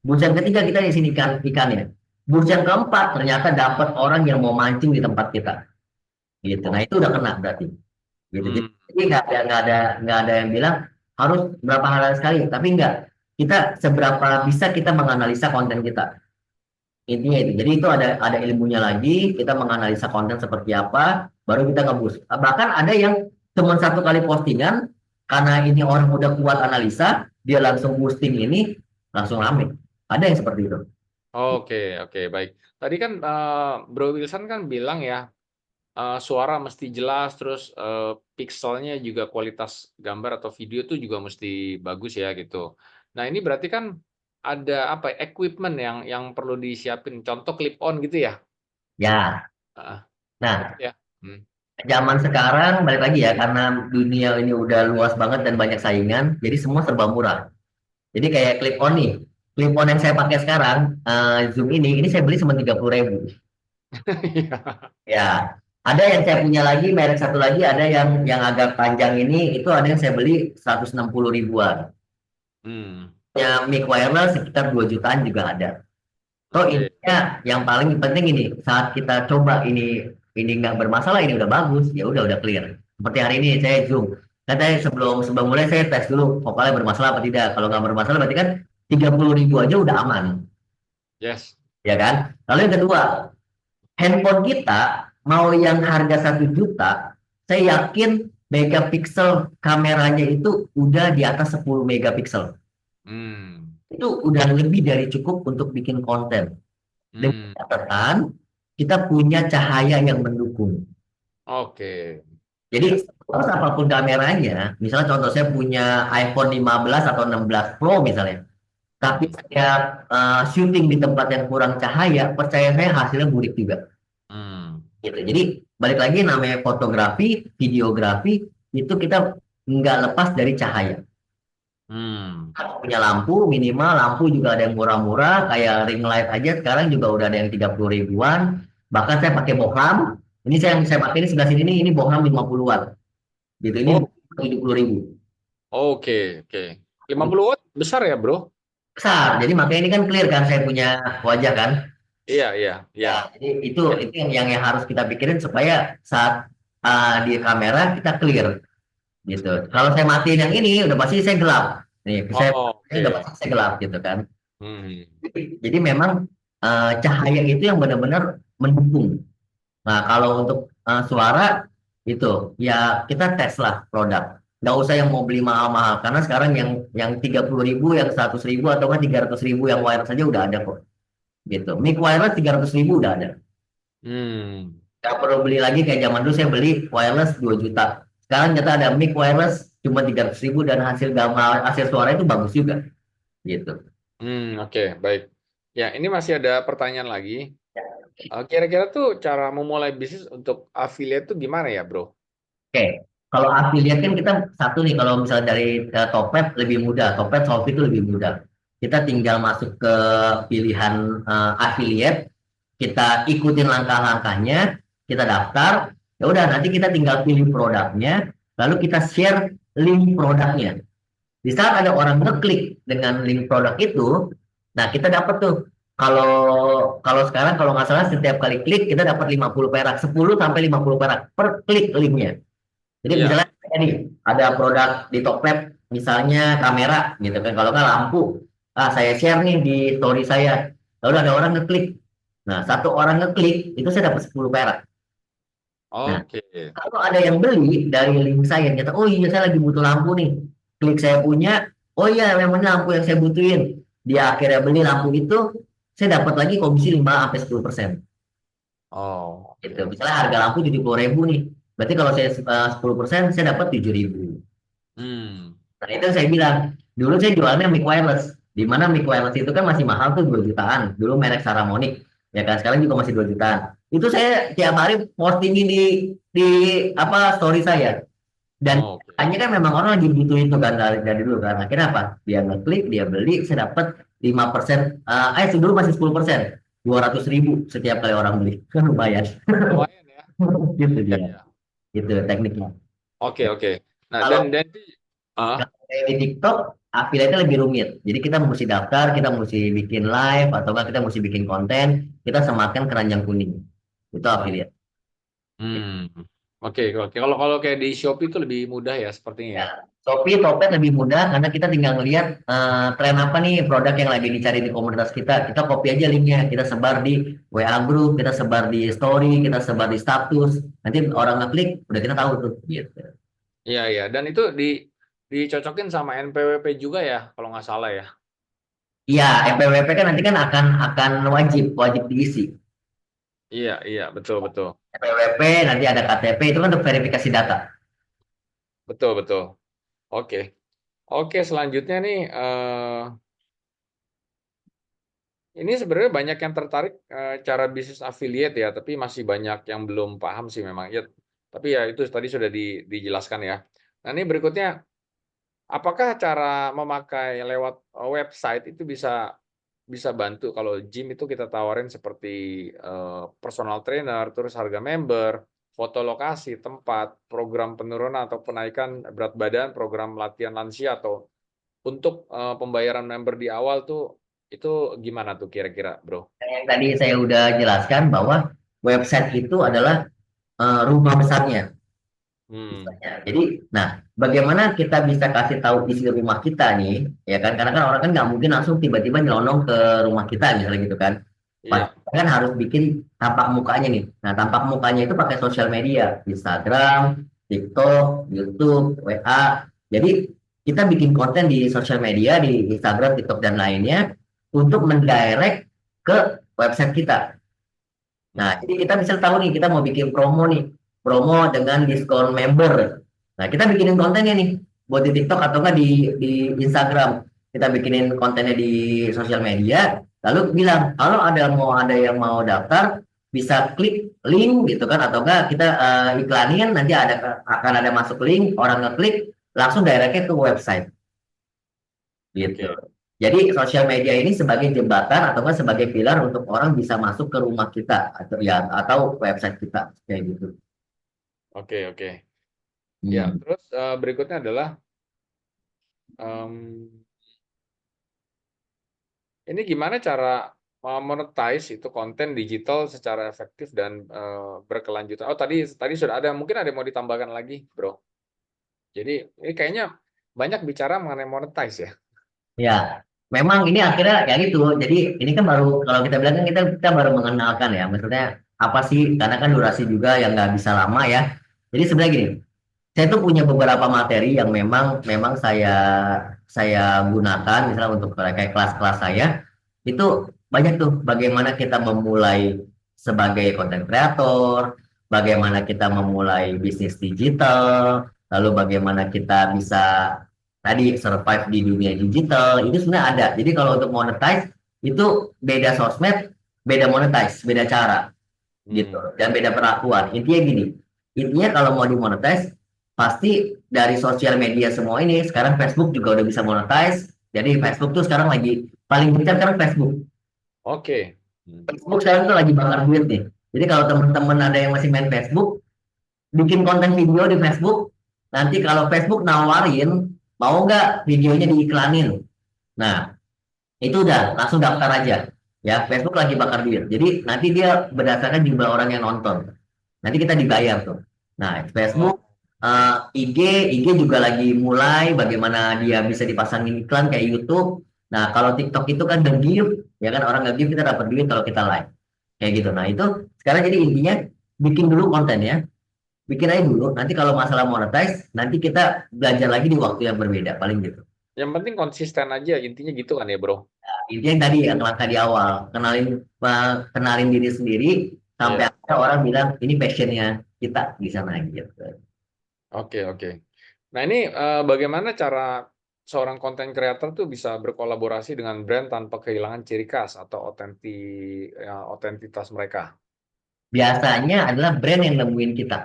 Boost yang ketiga kita isiin ikannya. Boost yang keempat ternyata dapat orang yang mau mancing di tempat kita. Gitu. Nah, Oh. itu udah kena berarti. Gitu. Hmm. Jadi nggak ada yang bilang harus berapa hal sekali, tapi enggak. Kita seberapa bisa kita menganalisa konten kita. Intinya itu. Jadi itu ada ilmunya lagi, kita menganalisa konten seperti apa, baru kita nge-boost. Bahkan ada yang cuma satu kali postingan, karena ini orang udah kuat analisa, dia langsung boosting ini, langsung rame. Ada yang seperti itu. Oke, oke, baik. Tadi kan Bro Wilson kan bilang ya, suara mesti jelas, terus pixelnya juga kualitas gambar atau video tuh juga mesti bagus ya gitu. Nah ini berarti kan ada apa ya, equipment yang perlu disiapin, contoh clip on gitu ya? Ya, Heeh, nah betul ya? Hmm. zaman sekarang balik lagi ya, karena dunia ini udah luas banget dan banyak saingan, jadi semua serba murah. Jadi kayak clip on nih, clip on yang saya pakai sekarang, Zoom ini saya beli cuma 30.000. Iya. Ya, ada yang saya punya lagi, merek satu lagi, ada yang agak panjang ini, itu ada yang saya beli 160 ribuan. Hmm. Ya, mic wireless sekitar 2 jutaan juga ada. So Oke. intinya yang paling penting ini, saat kita coba ini nggak bermasalah, ini udah bagus, ya udah clear. Seperti hari ini saya zoom. Katanya sebelum sebelum mulai saya tes dulu vokalnya bermasalah apa tidak. Kalau nggak bermasalah berarti kan 30.000 aja udah aman, Yes. ya kan? Lalu yang kedua, handphone kita mau yang harga 1 juta, saya yakin megapiksel kameranya itu udah di atas 10 megapiksel. Hmm. Itu udah lebih dari cukup untuk bikin konten. Dengan Hmm. catatan, kita punya cahaya yang mendukung. Oke. Jadi, Ya. terus apapun kameranya, misalnya contoh saya punya iPhone 15 atau 16 Pro misalnya, tapi Hmm. saya syuting di tempat yang kurang cahaya, percaya saya hasilnya buruk juga. Hmm. Gitu. Jadi balik lagi namanya fotografi, videografi itu kita nggak lepas dari cahaya. Hmm. Harus punya lampu, minimal lampu juga ada yang murah-murah, kayak ring light aja sekarang juga udah ada yang 30 ribuan. Bahkan saya pakai bohlam. Ini yang saya pakai ini sebelah sini ini bohlam 50 watt. Gitu ini Oh, 70.000. oke, oke. 50 watt besar ya, Bro? Besar. Jadi makanya ini kan clear kan saya punya wajah kan. Iya, iya, iya. Ya, jadi itu Ya. itu yang harus kita pikirin supaya saat di kamera kita clear. Gitu. Kalau saya matiin yang ini udah pasti saya gelap. Nih, saya Oh, udah oke. pasti saya gelap gitu kan. Hmm. Jadi memang cahaya itu yang benar-benar mendukung. Nah, kalau untuk suara itu ya kita tes lah produk. Nggak usah yang mau beli mahal-mahal karena sekarang yang 30.000, yang 100.000 atau kan 300.000 yang wireless saja udah ada kok. Gitu. Mic wireless 300.000 udah ada. Hmm. Nggak perlu beli lagi kayak zaman dulu saya beli wireless 2 juta. Sekarang ternyata ada mic wireless cuma 300.000 dan hasil gambar, hasil suara itu bagus juga. Gitu. Hmm, oke, baik. Ya, ini masih ada pertanyaan lagi. Kira-kira tuh cara memulai bisnis untuk affiliate tuh gimana ya, Bro? Oke, kalau affiliate kan kita satu nih, kalau misalnya dari Topet lebih mudah, Topet Shopee itu lebih mudah. Kita tinggal masuk ke pilihan affiliate, kita ikutin langkah-langkahnya, kita daftar, ya udah nanti kita tinggal pilih produknya, lalu kita share link produknya. Di saat ada orang ngeklik dengan link produk itu, nah kita dapat tuh kalau kalau sekarang kalau nggak salah setiap kali klik kita dapat 50 perak, 10 sampai 50 perak per klik linknya. Jadi Iya. misalnya ini ada produk di Tokped, misalnya kamera gitu kan. Kalau nggak lampu, saya share nih di story saya. Lalu ada orang ngeklik. Nah, satu orang ngeklik itu saya dapat 10 perak. Nah, Oke. kalau ada yang beli dari link saya, kata, oh iya saya lagi butuh lampu nih. Klik saya punya, oh iya memang lampu yang saya butuhin. Dia akhirnya beli lampu itu, saya dapat lagi komisi 5 sampai 10%. Oh, Gitu. oke. Misalnya harga lampu 70.000 nih. Berarti kalau saya 10%, saya dapat 7.000. Hmm. Nah, itu saya bilang, dulu saya jualnya mic wireless. Di mana mic wireless itu kan masih mahal tuh 2 jutaan. Dulu merek Saramonic. Ya kan, sekarang juga masih 2 jutaan. Itu saya tiap hari postingin di apa story saya. Dan Oke. hanya kan memang orang lagi butuh itu kan dari dulu kan. Akhirnya apa? Dia ngeklik, dia beli, saya dapat 5%. Dulu masih 10%. 200.000 setiap kali orang beli. Kan lumayan. Lumayan ya. Gitu Ya, dia, ya. gitu tekniknya. Oke, oke. Nah, Kalau dan ah, kayak di TikTok, affiliate-nya lebih rumit. Jadi kita mesti daftar, kita mesti bikin live, atau enggak kita mesti bikin konten, kita sematkan keranjang kuning. Itu affiliate. hmm, oke, oke. Kalau kalau kayak di Shopee itu lebih mudah ya sepertinya ya. Ya, Shopee, Topet lebih mudah karena kita tinggal ngelihat tren apa nih produk yang lagi dicari di komunitas kita. Kita copy aja linknya, kita sebar di WA group, kita sebar di story, kita sebar di status. Nanti orang ngeklik, udah kita tahu tuh. Gitu. Iya, iya. Dan itu dicocokin sama NPWP juga ya, kalau nggak salah ya. Iya, NPWP kan nanti kan akan wajib wajib diisi. Iya, iya, betul, betul. NPWP nanti ada KTP itu kan untuk verifikasi data. Betul, betul. Oke. Oke, selanjutnya nih ini sebenarnya banyak yang tertarik cara bisnis affiliate ya, tapi masih banyak yang belum paham sih memang. Ya, tapi ya itu tadi sudah dijelaskan ya. Nah, ini berikutnya, apakah cara memakai lewat website itu bisa bisa bantu kalau gym itu kita tawarin seperti personal trainer, terus harga member, foto lokasi, tempat, program penurunan atau penaikan berat badan, program latihan lansia atau untuk pembayaran member di awal tuh itu gimana tuh kira-kira, Bro? Yang tadi saya udah jelaskan bahwa website itu adalah rumah besarnya. Hmm, Istilahnya. Jadi, nah, bagaimana kita bisa kasih tahu isi rumah kita nih, ya kan? Karena kan orang kan nggak mungkin langsung tiba-tiba nyelonong ke rumah kita, misalnya gitu kan. Pasti iya. kan harus bikin tampak mukanya nih. Nah, tampak mukanya itu pakai sosial media, Instagram, TikTok, YouTube, WA. Jadi, kita bikin konten di sosial media, di Instagram, TikTok, dan lainnya, untuk mendirect ke website kita. Nah, Hmm, jadi kita bisa tahu nih, kita mau bikin promo nih, promo dengan diskon member. Nah, kita bikinin kontennya nih, buat di TikTok atau enggak di Instagram. Kita bikinin kontennya di sosial media, lalu bilang, kalau ada yang mau daftar, bisa klik link gitu kan, atau enggak kita iklanin, nanti akan ada masuk link, orang ngeklik, langsung directnya ke website. Gitu. oke, Jadi sosial media ini sebagai jembatan atau enggak sebagai pilar untuk orang bisa masuk ke rumah kita atau ya atau website kita kayak gitu. oke, oke. Ya, Hmm. terus berikutnya adalah em, ini gimana cara monetize itu konten digital secara efektif dan berkelanjutan. Oh, tadi tadi sudah ada, mungkin ada yang mau ditambahkan lagi, Bro. Jadi ini kayaknya banyak bicara mengenai monetize ya. Ya, memang ini akhirnya kayak gitu. Jadi ini kan baru kalau kita bilang kan kita baru mengenalkan ya. Maksudnya apa sih? Karena kan durasi juga yang nggak bisa lama ya. Jadi sebenarnya gini, saya tuh punya beberapa materi yang memang memang saya gunakan misalnya untuk kayak kelas-kelas saya itu banyak tuh bagaimana kita memulai sebagai konten kreator, bagaimana kita memulai bisnis digital, lalu bagaimana kita bisa tadi survive di dunia digital itu sebenarnya ada. Jadi kalau untuk monetize itu beda sosmed, beda monetize, beda cara gitu Hmm. dan beda perlakuan. Intinya gini, intinya kalau mau dimonetize pasti dari sosial media semua ini sekarang Facebook juga udah bisa monetize. Jadi Facebook tuh sekarang lagi paling gencar sekarang Facebook. Oke. Hmm. Facebook sekarang tuh lagi bakar duit nih. Jadi kalau teman-teman ada yang masih main Facebook, bikin konten video di Facebook. Nanti kalau Facebook nawarin, mau nggak videonya diiklanin? Nah, itu udah langsung daftar aja. Ya, Facebook lagi bakar duit. Jadi nanti dia berdasarkan jumlah orang yang nonton. Nanti kita dibayar tuh. Nah, Facebook, Oh, IG, IG juga lagi mulai bagaimana dia bisa dipasangin iklan kayak YouTube. Nah, kalau TikTok itu kan nge-give, ya kan orang nge-give kita dapat duit kalau kita live. Kayak gitu. Nah, itu sekarang jadi intinya bikin dulu kontennya, bikin aja dulu. Nanti kalau masalah monetize, nanti kita belajar lagi di waktu yang berbeda, paling gitu. yang penting konsisten aja, intinya gitu kan ya, Bro? Intinya yang tadi yang langkah di awal, kenalin diri sendiri sampai Iya. akhirnya orang bilang ini passionnya kita di sana gitu. Oke, oke. Nah, ini bagaimana cara seorang konten creator tuh bisa berkolaborasi dengan brand tanpa kehilangan ciri khas atau otentitas mereka? Biasanya adalah brand yang nemuin kita.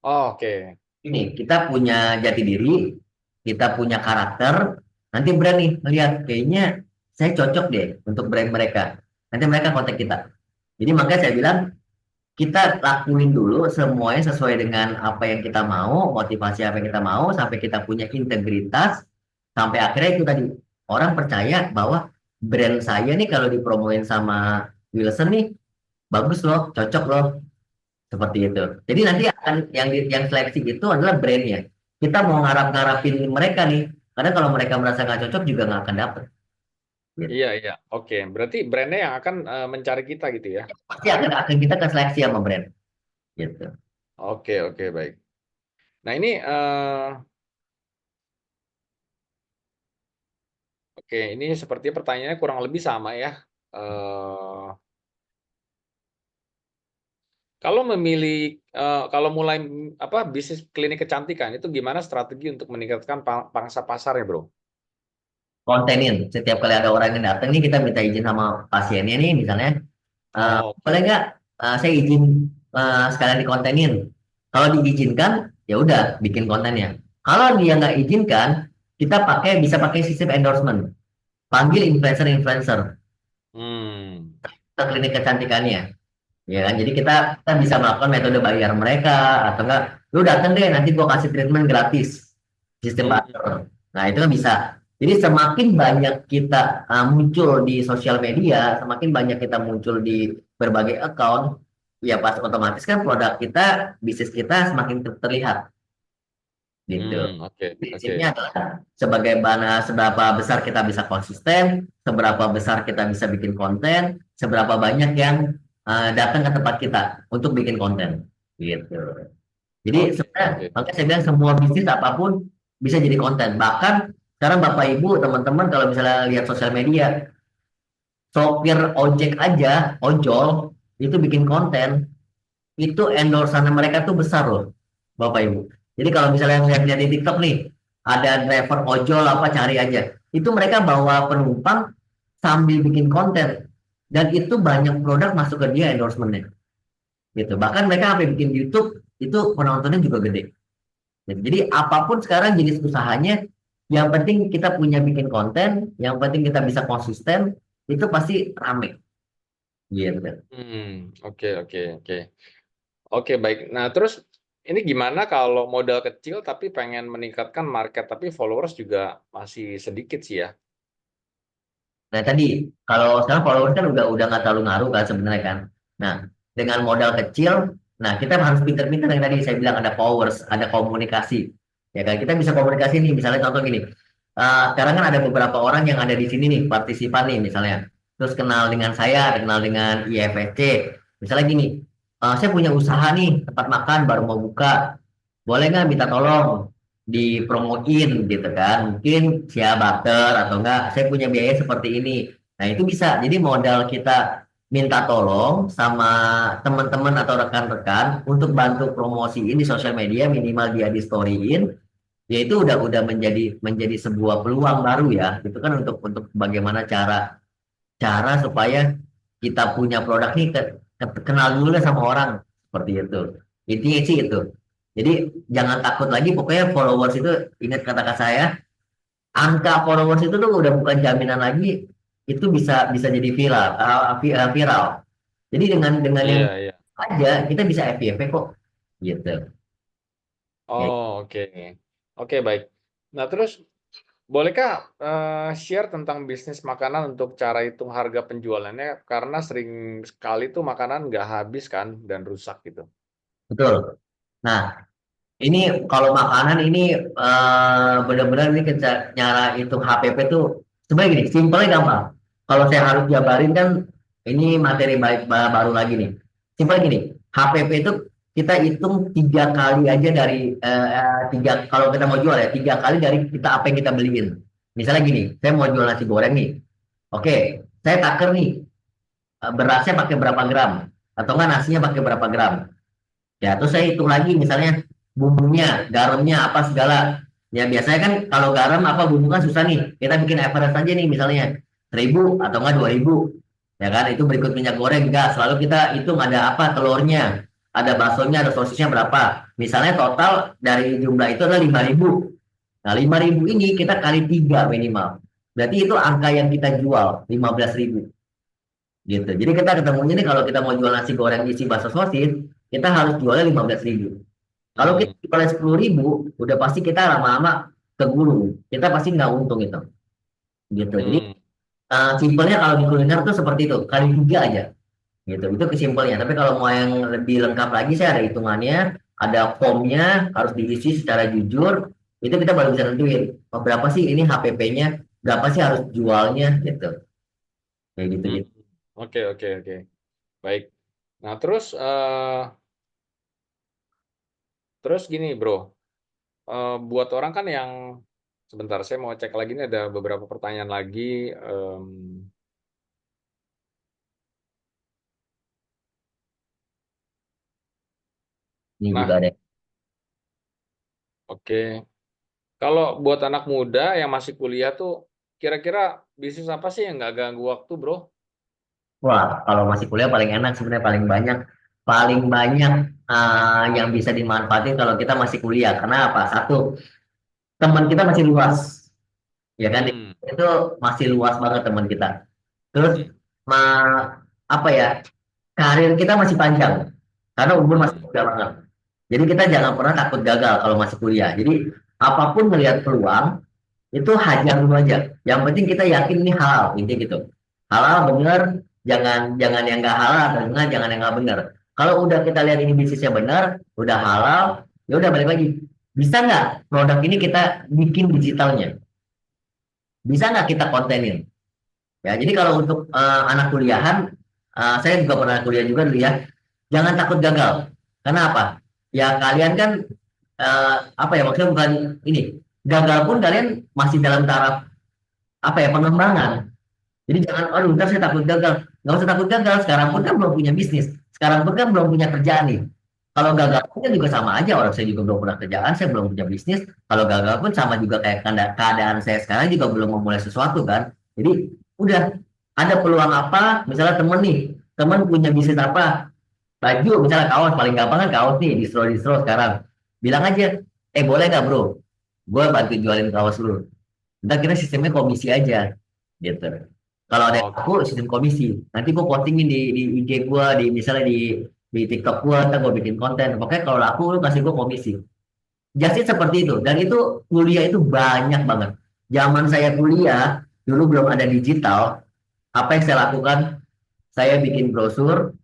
Oh, oke. Ini kita punya jati diri, kita punya karakter, nanti brand nih melihat kayaknya saya cocok deh untuk brand mereka. Nanti mereka kontak kita. Jadi makanya saya bilang kita lakuin dulu semuanya sesuai dengan apa yang kita mau, motivasi apa yang kita mau, sampai kita punya integritas, sampai akhirnya itu tadi orang percaya bahwa brand saya nih kalau dipromoin sama Wilson nih bagus loh, cocok loh, seperti itu. Jadi nanti akan yang seleksi itu adalah brandnya. Kita mau ngarapin mereka nih, karena kalau mereka merasa nggak cocok juga nggak akan dapet. Gitu. Iya, iya. Oke, berarti brandnya yang akan mencari kita gitu ya. Pasti akan kita ke seleksi sama brand. Gitu. Oke, oke, baik. Nah, ini oke, ini seperti pertanyaannya kurang lebih sama ya. Eh, kalau memilih kalau mulai bisnis klinik kecantikan itu gimana strategi untuk meningkatkan pangsa pasarnya, Bro? Kontenin setiap kali ada orang yang datang nih kita minta izin sama pasiennya nih misalnya Oh, boleh nggak saya izin sekalian dikontenin. Kalau diizinkan ya udah bikin kontennya. Kalau dia nggak izinkan kita bisa pakai sistem endorsement, panggil influencer hmm, ke klinik kecantikannya, ya kan. Jadi kita bisa melakukan metode bayar mereka atau enggak lu datang deh nanti gua kasih treatment gratis, sistem hmm, barter. Nah itu kan bisa. Jadi semakin banyak kita muncul di sosial media, semakin banyak kita muncul di berbagai account, ya pas otomatis kan produk kita, bisnis kita semakin terlihat gitu. oke, oke. Prinsipnya adalah seberapa besar kita bisa konsisten, seberapa besar kita bisa bikin konten, seberapa banyak yang datang ke tempat kita untuk bikin konten gitu. Jadi Oke, sebenarnya oke. makanya saya bilang semua bisnis apapun bisa jadi konten. Bahkan sekarang Bapak Ibu teman-teman kalau misalnya lihat sosial media, sopir ojek aja, ojol itu bikin konten, itu endorsan mereka tuh besar loh, Bapak Ibu. Jadi kalau misalnya lihat di TikTok nih, ada driver ojol apa cari aja, itu mereka bawa penumpang sambil bikin konten, dan itu banyak produk masuk ke dia endorsementnya, gitu. Bahkan mereka sampai bikin YouTube, itu penontonnya juga gede. Jadi apapun sekarang jenis usahanya, yang penting kita punya bikin konten, yang penting kita bisa konsisten, itu pasti rame, gitu. Oke, oke, oke. Oke, baik. Nah, terus ini gimana kalau modal kecil tapi pengen meningkatkan market, tapi followers juga masih sedikit sih ya? Nah tadi kalau sekarang followers kan udah nggak terlalu ngaruh kan sebenarnya kan. Nah dengan modal kecil, nah kita harus pinter-pinter yang tadi saya bilang ada powers, ada komunikasi. Ya kan kita bisa komunikasi nih misalnya contoh gini. Sekarang kan ada beberapa orang yang ada di sini nih partisipan nih misalnya. Terus kenal dengan saya, kenal dengan IFSC. Misalnya gini, saya punya usaha nih tempat makan baru mau buka. Boleh nggak minta tolong dipromoin gitu kan, mungkin via barter atau enggak saya punya biaya seperti ini. Nah itu bisa jadi modal kita minta tolong sama teman-teman atau rekan-rekan untuk bantu promosiin di sosial media, minimal dia di storyin, ya itu udah menjadi sebuah peluang baru ya itu kan untuk bagaimana cara cara supaya kita punya produk nih kenal dulu lah sama orang, seperti itu intinya sih itu. Jadi jangan takut lagi, pokoknya followers itu ingat kata-kata saya, angka followers itu tuh udah bukan jaminan lagi, itu bisa bisa jadi viral, viral. Jadi dengan yang Iya, iya. aja kita bisa FYP kok, gitu. Ya, Oh, oke. Oke, baik. Nah, terus bolehkah share tentang bisnis makanan untuk cara hitung harga penjualannya? Karena sering sekali tuh makanan nggak habis kan dan rusak gitu. betul. Nah, ini kalau makanan ini benar-benar ini cara hitung HPP tuh sebenarnya gini, simpelnya gampang. Kalau saya harus jabarin kan ini materi baik baru lagi nih. Simpel gini, HPP itu kita hitung 3 kali aja dari kalau kita mau jual ya 3 kali dari kita apa yang kita beliin. Misalnya gini, saya mau jual nasi goreng nih. Oke, saya takar nih berasnya pakai berapa gram atau enggak nasinya pakai berapa gram. Ya, terus saya hitung lagi misalnya bumbunya, garamnya apa segala. Ya biasanya kan kalau garam apa bumbu kan susah nih. Kita bikin average aja nih misalnya 1.000 atau enggak 2.000. Ya kan itu berikut minyak goreng enggak. Selalu kita hitung ada apa telurnya, ada baksonya, ada sosisnya berapa. Misalnya total dari jumlah itu adalah 5.000. Nah 5.000 ini kita kali 3 minimal. Berarti itu angka yang kita jual 15.000. gitu. Jadi kita ketemunya nih kalau kita mau jual nasi goreng isi bakso sosis, kita harus jualnya 15.000. Kalau kita Hmm. jualnya 10.000, udah pasti kita lama-lama kegulung. Kita pasti nggak untung itu, gitu. Jadi Hmm. simpelnya kalau di kuliner tuh seperti itu, kali 3 aja, gitu. Itu kesimpelnya. Tapi kalau mau yang lebih lengkap lagi, saya ada hitungannya, ada formnya, harus diisi secara jujur. Itu kita baru bisa nentuin, oh, berapa sih ini HPP-nya, berapa sih harus jualnya, gitu. Kayak gitu, Hmm. gitu. Oke, oke, oke. Baik. Nah, terus gini, Bro. Buat orang kan yang sebentar, saya mau cek lagi nih, ada beberapa pertanyaan lagi. em, Ini juga nah, ada. oke. Kalau buat anak muda yang masih kuliah tuh, kira-kira bisnis apa sih yang nggak ganggu waktu, Bro? Wah, kalau masih kuliah paling enak sebenarnya, paling banyak yang bisa dimanfaatin kalau kita masih kuliah. Karena apa? Satu, teman kita masih luas, ya kan? Hmm. Itu masih luas banget teman kita. Terus, Hmm. apa ya? Karir kita masih panjang, karena umur masih Hmm. muda banget. Jadi kita jangan pernah takut gagal kalau masih kuliah. Jadi apapun melihat peluang, itu hajar dulu aja. Yang penting kita yakin ini halal, intinya gitu. Halal bener, jangan yang nggak halal, atau jangan yang nggak bener. Kalau udah kita lihat ini bisnisnya benar, udah halal, ya udah balik lagi. Bisa nggak produk ini kita bikin digitalnya? Bisa nggak kita kontenin? Ya, jadi kalau untuk anak kuliahan, saya juga pernah kuliah juga dulu ya. Jangan takut gagal. Karena apa? Ya kalian kan apa ya, maksudnya bukan ini. Gagal pun kalian masih dalam taraf apa ya, pengembangan. Jadi jangan, aduh ntar saya takut gagal. Nggak usah takut gagal. Sekarang pun kan belum punya bisnis. Sekarang pun kan belum punya kerjaan nih. Kalau gagal pun kan juga sama aja. Orang saya juga belum punya kerjaan, saya belum punya bisnis. Kalau gagal pun sama juga kayak keadaan saya sekarang juga belum memulai sesuatu kan. Jadi udah ada peluang apa? Misalnya temen nih, temen punya bisnis apa? Baju, misalnya kaos, paling gampang kan kaos nih, distro sekarang. Bilang aja, boleh nggak bro? Gue bantu jualin kaos lu. Ntar kita sistemnya komisi aja, gitu. Kalau ada yang Oke. aku sistem komisi, nanti gue postingin di IG gue, di misalnya di TikTok gue, ntar gue bikin konten. Pokoknya kalau laku lu kasih gue komisi. Jadi seperti itu. Dan itu kuliah itu banyak banget. Zaman saya kuliah, dulu belum ada digital. Apa yang saya lakukan? Saya bikin brosur,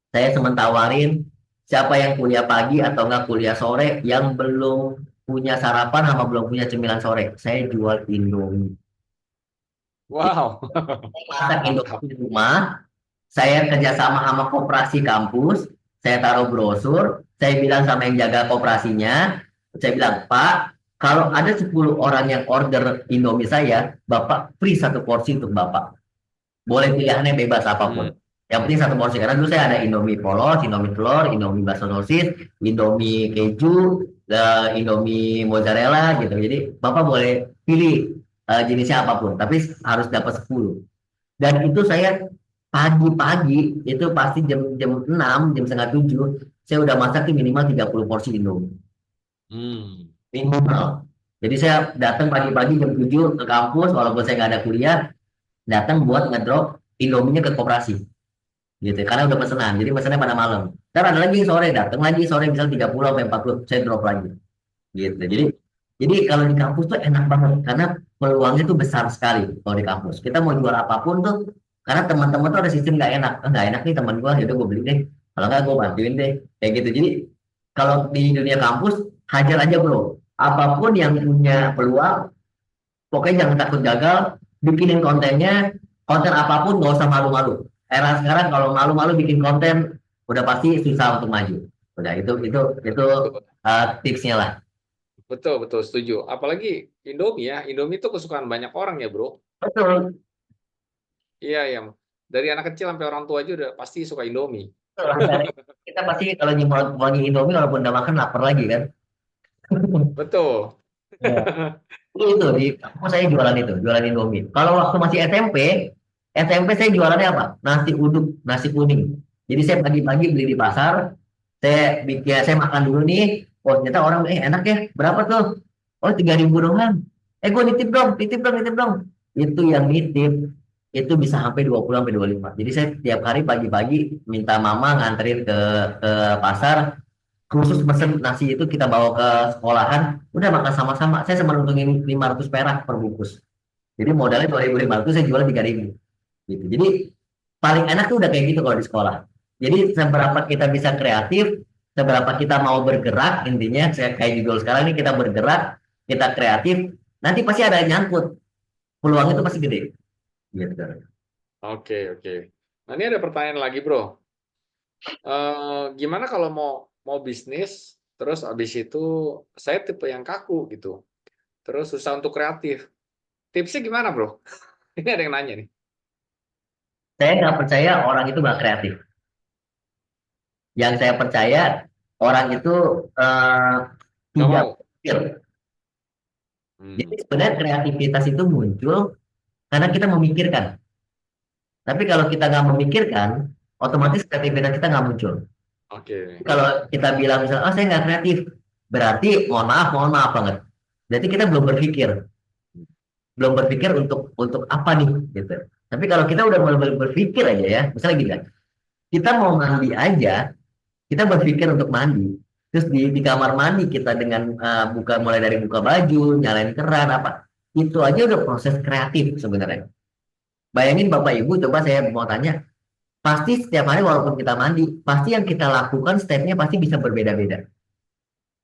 saya sementawarin siapa yang kuliah pagi atau enggak kuliah sore yang belum punya sarapan sama belum punya cemilan sore. Saya jual Indomie. Wow. Masak Mantap. Indomie di rumah, saya kerjasama sama koperasi kampus, saya taruh brosur, saya bilang sama yang jaga koperasinya, saya bilang, Pak, kalau ada 10 orang yang order Indomie saya, Bapak free satu porsi untuk Bapak. Boleh pilihannya bebas Hmm. apapun. Yang penting satu porsi. Karena dulu saya ada Indomie polos, Indomie telur, Indomie bakso sosis, Indomie keju, Indomie mozzarella gitu. Jadi Bapak boleh pilih jenisnya apapun, tapi harus dapat 10. Dan itu saya pagi-pagi, itu pasti jam jam 6, jam setengah 7, saya udah masak tuh minimal 30 porsi Indomie. Hmm. Minimal. Jadi saya datang pagi-pagi jam 7 ke kampus, walaupun saya nggak ada kuliah, datang buat ngedrop Indominya ke koperasi gitu, karena udah pesanan, jadi pesannya pada malam. Ntar ada lagi sore, datang lagi sore misal 30 sampai 40 saya drop lagi gitu. Jadi Hmm. kalau di kampus tuh enak banget karena peluangnya tuh besar sekali. Kalau di kampus kita mau jual apapun tuh, karena teman-teman tuh ada sistem nggak enak. Nggak enak nih teman gua, yaudah gue beli deh, kalau nggak gue bantuin deh, kayak gitu. Jadi kalau di dunia kampus, hajar aja bro, apapun yang punya peluang, pokoknya jangan takut gagal, bikinin kontennya, konten apapun nggak usah malu-malu. Era sekarang kalau malu-malu bikin konten, udah pasti susah untuk maju. Udah itu Betul, tipsnya lah. betul, betul, setuju. Apalagi Indomie ya, Indomie itu kesukaan banyak orang ya, Bro. Betul. Iya, ya. Dari anak kecil sampai orang tua aja udah pasti suka Indomie. Betul. Dan kita pasti kalau nyimpan wangi Indomie walaupun udah makan lapar lagi kan. Betul. Ya. Itu di kampus saya jualan itu, jualan Indomie. Kalau waktu masih SMP saya jualannya apa? Nasi uduk, nasi kuning. Jadi saya pagi-pagi beli di pasar, saya bikin, saya makan dulu nih. Oh ternyata orang, enak ya, berapa tuh? Oh 3.000 doang. Gue nitip dong, nitip dong, nitip dong. Itu yang nitip. itu bisa sampai 20 sampai 25. Jadi saya tiap hari pagi-pagi minta mama nganterin ke pasar, khusus pesen nasi itu kita bawa ke sekolahan, udah makan sama-sama. Saya cuma untungin 500 perak per bungkus. Jadi modalnya 2.500, saya jual 3.000 gitu. Jadi paling enak tuh udah kayak gitu kalau di sekolah. Jadi seberapa kita bisa kreatif, seberapa kita mau bergerak, intinya saya kayak judul sekarang ini, kita bergerak, kita kreatif, nanti pasti ada yang nyangkut. Peluang itu pasti gede. Gitu. Oke, oke. Nah, ini ada pertanyaan lagi, Bro. Gimana kalau mau bisnis, terus habis itu saya tipe yang kaku gitu, terus susah untuk kreatif. Tipsnya gimana, Bro? Ini ada yang nanya nih. Saya nggak percaya orang itu nggak kreatif. Yang saya percaya orang itu Nggak tidak mau. berpikir. Hmm, Jadi sebenarnya kreativitas itu muncul karena kita memikirkan. Tapi kalau kita nggak memikirkan, otomatis kreativitas kita nggak muncul. oke. Kalau kita bilang misalnya, oh saya nggak kreatif, berarti mohon maaf banget. Jadi kita belum berpikir untuk apa nih, gitu. Tapi kalau kita udah mulai berpikir aja ya, misalnya gini kan, kita mau mandi aja, kita berpikir untuk mandi. Terus di kamar mandi kita dengan mulai dari buka baju, nyalain keran apa, itu aja udah proses kreatif sebenarnya. Bayangin Bapak Ibu, coba saya mau tanya, pasti setiap hari walaupun kita mandi, pasti yang kita lakukan stepnya pasti bisa berbeda-beda.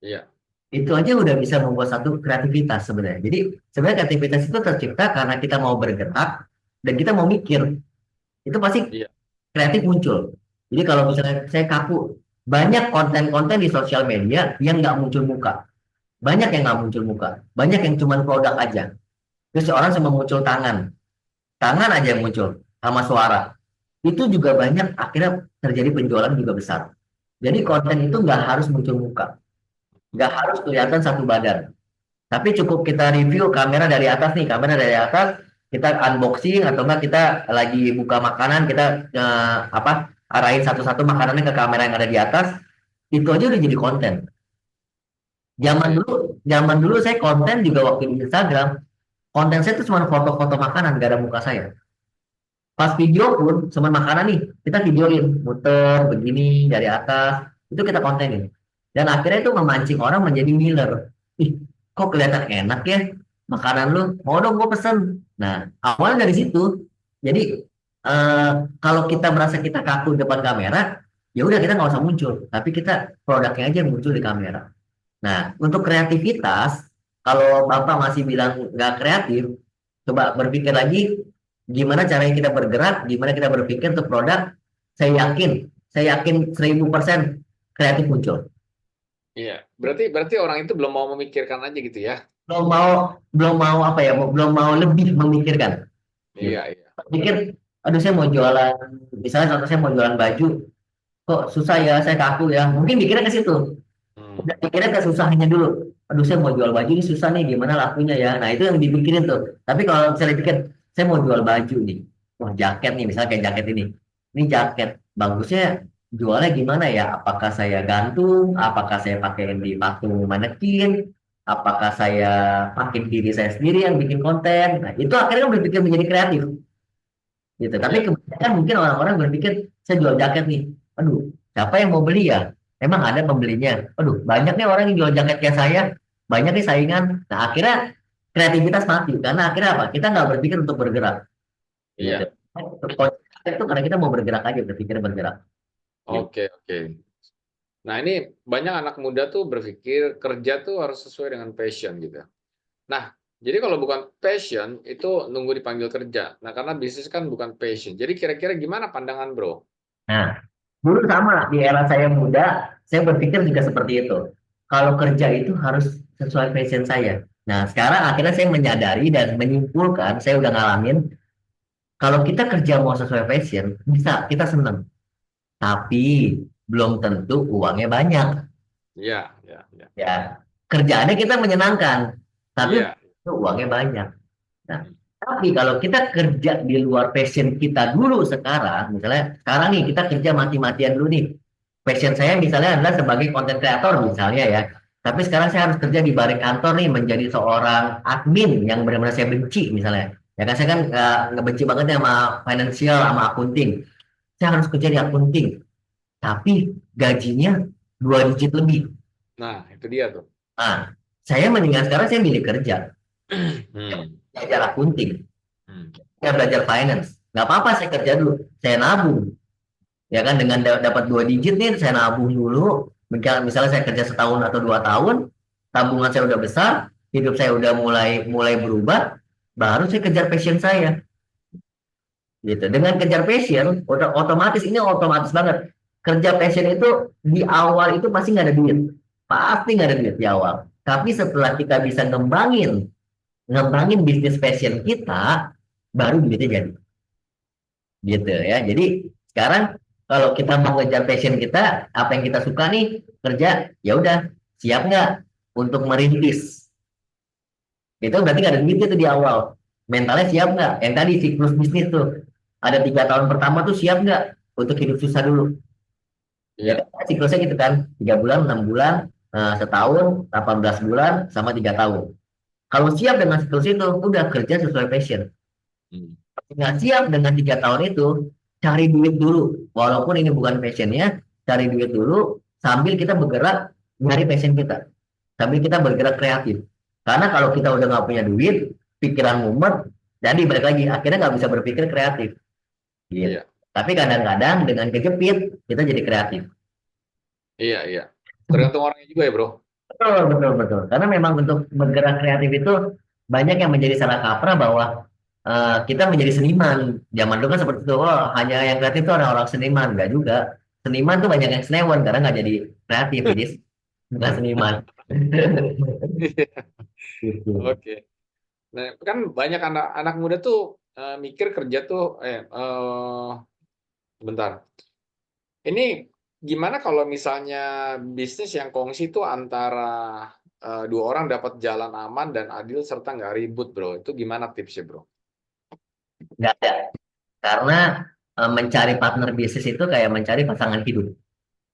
Iya, Itu aja udah bisa membuat satu kreativitas sebenarnya. Jadi sebenarnya kreativitas itu tercipta karena kita mau bergerak dan kita mau mikir. Itu pasti iya, kreatif muncul. Jadi kalau misalnya saya kaku, banyak konten-konten di sosial media yang nggak muncul muka. Banyak yang nggak muncul muka. Banyak yang cuma produk aja. Terus orang cuma muncul tangan. Tangan aja yang muncul sama suara. Itu juga banyak akhirnya terjadi penjualan juga besar. Jadi konten itu nggak harus muncul muka. Nggak harus kelihatan satu badan. Tapi cukup kita review kamera dari atas nih, kamera dari atas, kita unboxing atau enggak kita lagi buka makanan, kita arahin satu-satu makanannya ke kamera yang ada di atas, itu aja udah jadi konten. Zaman oke. dulu, zaman dulu saya konten juga waktu di Instagram, konten saya itu cuma foto-foto makanan, gak ada muka saya. Pas video pun cuma makanan nih, kita videoin, muter begini dari atas, itu kita kontenin. Dan akhirnya itu memancing orang menjadi ngiler. Ih, kok kelihatan enak ya makanan lu, mau dong gue pesen. Nah, awalnya dari situ. Jadi kalau kita merasa kita kaku depan kamera, ya udah kita nggak usah muncul, tapi kita produknya aja yang muncul di kamera. Nah, untuk kreativitas, kalau Bapak masih bilang nggak kreatif, coba berpikir lagi gimana caranya kita bergerak, gimana kita berpikir untuk produk. Saya yakin 1000% kreatif muncul. Iya, berarti orang itu belum mau memikirkan aja gitu ya. Belum mau apa ya, belum mau lebih memikirkan. Gitu. Iya, iya. Pikir, aduh saya mau jualan, misalnya contoh saya mau jualan baju, kok susah ya, saya kaku ya. Mungkin mikirnya ke situ. Hmm, Udah pikirnya ke susahnya dulu. Aduh saya mau jual baju ini susah nih, gimana lakunya ya. Nah itu yang dipikirin tuh. Tapi kalau misalnya pikir, saya mau jual baju nih. Wah jaket nih, misalnya kayak jaket ini. Ini jaket, bagusnya jualnya gimana ya? Apakah saya gantung? Apakah saya pakai di patung manekin? Apakah saya pakai diri saya sendiri yang bikin konten? Nah itu akhirnya kan berpikir menjadi kreatif. Gitu. Tapi iya, kebanyakan mungkin orang-orang berpikir, saya jual jaket nih. Aduh, siapa yang mau beli ya? Emang ada pembelinya. Aduh, banyak nih orang yang jual jaket kayak saya. Banyak nih saingan. Nah, akhirnya kreativitas mati. Karena akhirnya apa? Kita nggak berpikir untuk bergerak. Gitu. iya. Itu karena kita mau bergerak aja, berpikir bergerak. Gitu. Oke, oke. Nah, ini banyak anak muda tuh berpikir kerja tuh harus sesuai dengan passion gitu. Nah, jadi kalau bukan passion itu nunggu dipanggil kerja. Nah, karena bisnis kan bukan passion. Jadi kira-kira gimana pandangan, Bro? Nah, dulu sama di era saya muda, saya berpikir juga seperti itu. Kalau kerja itu harus sesuai passion saya. Nah, sekarang akhirnya saya menyadari dan menyimpulkan, saya udah ngalamin, kalau kita kerja mau sesuai passion, bisa, kita seneng. Tapi belum tentu uangnya banyak. Iya, iya, iya. Ya, kerjaannya kita menyenangkan, tapi Iya. itu uangnya banyak. Nah, tapi kalau kita kerja di luar passion kita dulu sekarang, misalnya sekarang nih kita kerja mati-matian dulu nih. Passion saya misalnya adalah sebagai content creator misalnya ya. Tapi sekarang saya harus kerja di balik kantor nih menjadi seorang admin yang benar-benar saya benci misalnya. Ya kan saya kan ngebenci banget ya sama financial sama accounting. Saya harus kerja di accounting, tapi gajinya 2 digit lebih. Nah, itu dia tuh. Nah, saya mendingan sekarang saya milih kerja, Hmm. belajar accounting, Hmm. saya belajar finance. Nggak apa-apa saya kerja dulu, saya nabung. Ya kan dengan dapat 2 digit nih, saya nabung dulu. Misalnya saya kerja setahun atau 2 tahun, tabungan saya udah besar, hidup saya udah mulai mulai berubah, baru saya kejar passion saya. Gitu. Dengan kejar passion, otomatis ini otomatis banget. Kerja passion itu di awal itu pasti nggak ada duit, pasti nggak ada duit di awal. Tapi setelah kita bisa ngembangin bisnis passion kita, baru duitnya jadi. Gitu ya. Jadi sekarang kalau kita mau ngejar passion kita, apa yang kita suka nih kerja, ya udah siap nggak untuk merintis? Itu berarti nggak ada duit itu di awal. Mentalnya siap nggak? Yang tadi siklus bisnis tuh ada 3 tahun pertama tuh siap nggak untuk hidup susah dulu? Ya Iya. kan siklusnya gitu kan, 3 bulan, 6 bulan, setahun, 18 bulan, sama 3 tahun. Kalau siap dengan siklus itu, udah kerja sesuai passion. Hmm. Nggak siap dengan 3 tahun itu, cari duit dulu. Walaupun ini bukan passionnya, cari duit dulu sambil kita bergerak nyari passion kita. Sambil kita bergerak kreatif. Karena kalau kita udah nggak punya duit, pikiran mumet, jadi balik lagi, akhirnya nggak bisa berpikir kreatif. Gitu. Iya. Tapi kadang-kadang dengan kejepit, kita jadi kreatif. Iya, iya. Tergantung orangnya juga ya, Bro. Betul, betul, betul. Karena memang untuk bergerak kreatif itu banyak yang menjadi salah kaprah bahwa kita menjadi seniman. Zaman dulu kan seperti itu, oh hanya yang kreatif itu orang-orang seniman. Enggak juga. Seniman tuh banyak yang senewan karena nggak jadi kreatif, jadi bukan seniman. Gitu. Oke. Nah, kan banyak anak-anak muda tuh mikir kerja tuh bentar. Ini gimana kalau misalnya bisnis yang kongsi itu antara dua orang dapat jalan aman dan adil serta nggak ribut, Bro? Itu gimana tipsnya, Bro? Nggak ada. Karena mencari partner bisnis itu kayak mencari pasangan hidup.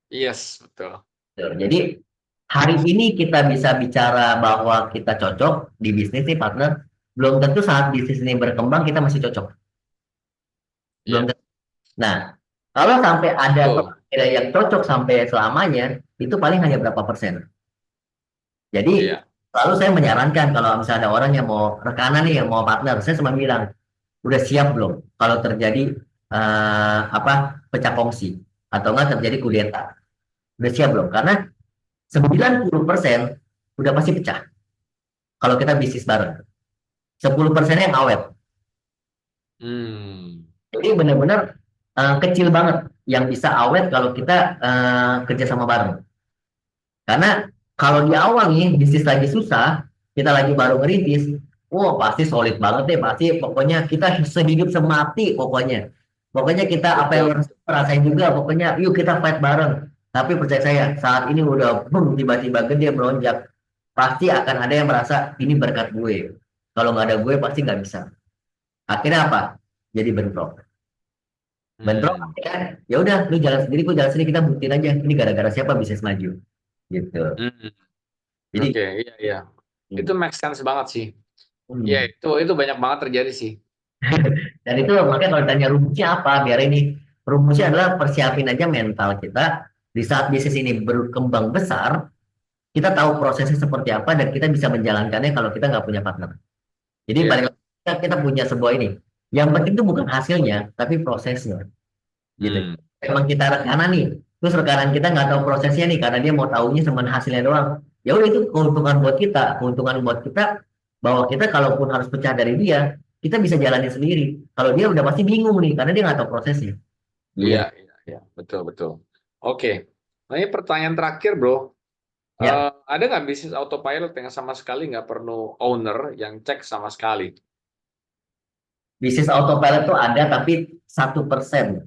Yes, betul. Gitu. Jadi hari ini kita bisa bicara bahwa kita cocok di bisnis nih partner, belum tentu saat bisnis ini berkembang kita masih cocok. Belum Iya, tentu. Nah, kalau sampai ada betul. teman kita yang cocok sampai selamanya, itu paling hanya berapa persen. Jadi Iya. selalu saya menyarankan kalau misalnya ada orang yang mau rekanan nih, yang mau partner, saya cuma bilang, udah siap belum kalau terjadi pecah kongsi atau enggak terjadi kudeta? Udah siap belum? Karena 90% udah pasti pecah kalau kita bisnis bareng. 10% yang awet. Hmm. Jadi benar-benar kecil banget yang bisa awet kalau kita kerja sama bareng. Karena kalau di awal nih bisnis lagi susah, kita lagi baru ngerintis, wah pasti solid banget deh, pasti pokoknya kita sehidup semati pokoknya. Pokoknya kita apa yang Betul. rasain juga, pokoknya yuk kita fight bareng. Tapi percaya saya, saat ini udah boom, tiba-tiba gede melonjak, pasti akan ada yang merasa ini berkat gue. Kalau nggak ada gue pasti nggak bisa. Akhirnya apa? Jadi bentrok. Bentrok Hmm. kan? Ya udah, lu jalan sendiri, gue jalan sendiri, kita buktiin aja. Ini gara-gara siapa bisnis maju, gitu. Hmm. Jadi, Oke, iya, iya. Itu make sense banget sih. Iya, hmm. itu banyak banget terjadi sih. Dan itu makanya kalau ditanya rumusnya apa, biar ini rumusnya adalah persiapin aja mental kita di saat bisnis ini berkembang besar, kita tahu prosesnya seperti apa dan kita bisa menjalankannya kalau kita nggak punya partner. Jadi Iya. balik lagi, kita punya sebuah ini. Yang penting itu bukan hasilnya, tapi prosesnya. Gitu. Hmm. Emang kita rekanan nih, terus rekanan kita nggak tahu prosesnya nih karena dia mau taunya cuma hasilnya doang. Ya udah itu keuntungan buat kita bahwa kita kalaupun harus pecah dari dia, kita bisa jalanin sendiri. Kalau dia udah pasti bingung nih karena dia nggak tahu prosesnya. Iya, Iya. iya, iya. Betul, betul. Oke. Nah, ini pertanyaan terakhir, Bro. Ya, Ada nggak bisnis autopilot yang sama sekali nggak perlu owner yang cek sama sekali? bisnis autopilot tuh ada tapi 1%.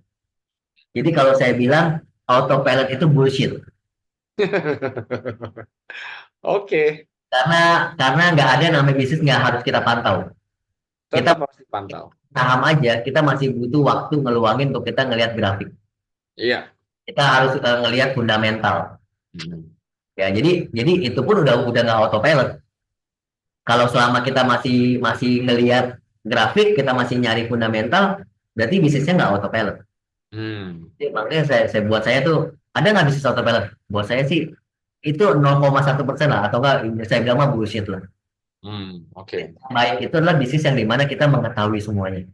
Jadi kalau saya bilang autopilot itu bullshit Oke, karena nggak ada namanya bisnis nggak harus kita pantau. Kita tetap harus dipantau. paham aja, kita masih butuh waktu ngeluangin untuk kita ngelihat grafik. Iya. Kita harus ngelihat fundamental. Hmm. Ya, jadi itu pun udah nggak autopilot. Kalau selama kita masih masih ngelihat grafik, kita masih nyari fundamental, berarti bisnisnya nggak autopilot. Hmm. Jadi makanya buat saya tuh ada nggak bisnis autopilot? Buat saya sih itu 0,1% lah, atau enggak saya bilang mah bullshit lah. Oke. Baik itu adalah bisnis yang dimana kita mengetahui semuanya.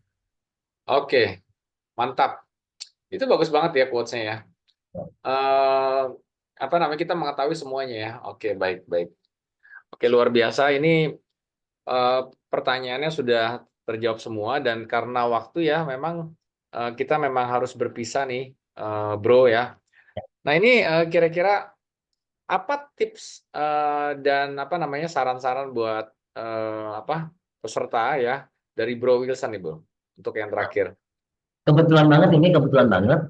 Oke, mantap. Itu bagus banget ya quotes-nya ya. Eh, apa namanya, kita mengetahui semuanya ya. Oke, baik, baik. Oke, luar biasa. Ini pertanyaannya sudah terjawab semua, dan karena waktu ya, memang kita memang harus berpisah nih, Bro ya. Nah, ini kira-kira apa tips dan apa namanya, saran-saran buat peserta ya dari Bro Wilson nih, Bro, untuk yang terakhir. Kebetulan banget ini kebetulan banget.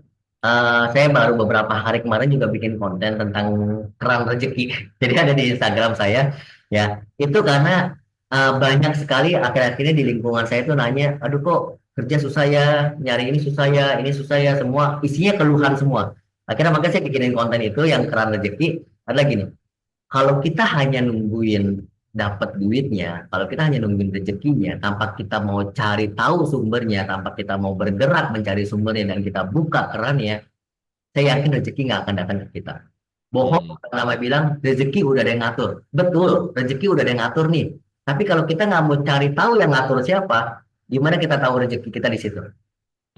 Saya baru beberapa hari kemarin juga bikin konten tentang keran rezeki. Jadi ada di Instagram saya, ya. Itu karena banyak sekali akhir-akhir ini di lingkungan saya itu nanya, aduh kok kerja susah ya, nyari ini susah ya, semua isinya keluhan semua. Akhirnya makanya saya bikinin konten itu yang keran rezeki adalah gini. Kalau kita hanya nungguin dapat duitnya, kalau kita hanya nungguin rezekinya, tanpa kita mau cari tahu sumbernya, tanpa kita mau bergerak mencari sumbernya dan kita buka kerannya, saya yakin rezeki nggak akan datang ke kita. Bohong, Hmm. nama bilang rezeki udah ada yang ngatur. Betul, rezeki udah ada yang ngatur nih. Tapi kalau kita nggak mau cari tahu yang ngatur siapa, gimana kita tahu rezeki kita di situ?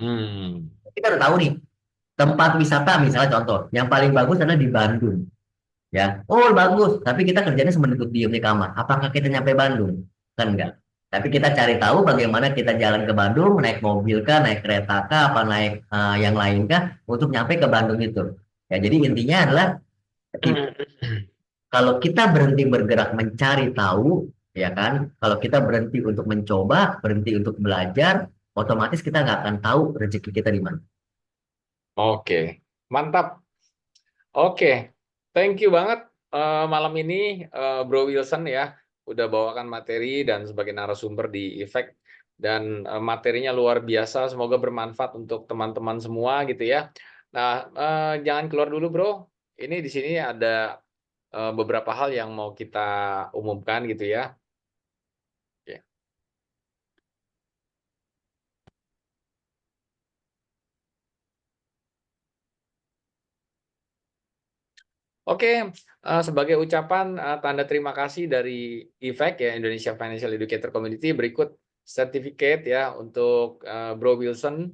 Hmm. Kita udah tahu nih, tempat wisata misalnya contoh, yang paling bagus adalah di Bandung. Ya, oh bagus, tapi kita kerjanya cuma duduk diem di kamar. Apakah kita nyampe Bandung? Kan enggak. Tapi kita cari tahu bagaimana kita jalan ke Bandung, naik mobil kah, naik kereta kah, apa naik yang lain kah, untuk nyampe ke Bandung itu. Ya, jadi intinya adalah kalau kita berhenti bergerak mencari tahu, ya kan, kalau kita berhenti untuk mencoba, berhenti untuk belajar, otomatis kita nggak akan tahu rezeki kita di mana. Oke, mantap. Oke, thank you banget malam ini Bro Wilson ya, udah bawakan materi dan sebagai narasumber di Efek, dan materinya luar biasa. Semoga bermanfaat untuk teman-teman semua gitu ya. Nah, jangan keluar dulu, Bro. Ini di sini ada beberapa hal yang mau kita umumkan gitu ya. Oke. Oke, sebagai ucapan tanda terima kasih dari IFEC ya, Indonesia Financial Educator Community, berikut sertifikat ya untuk Bro Wilson.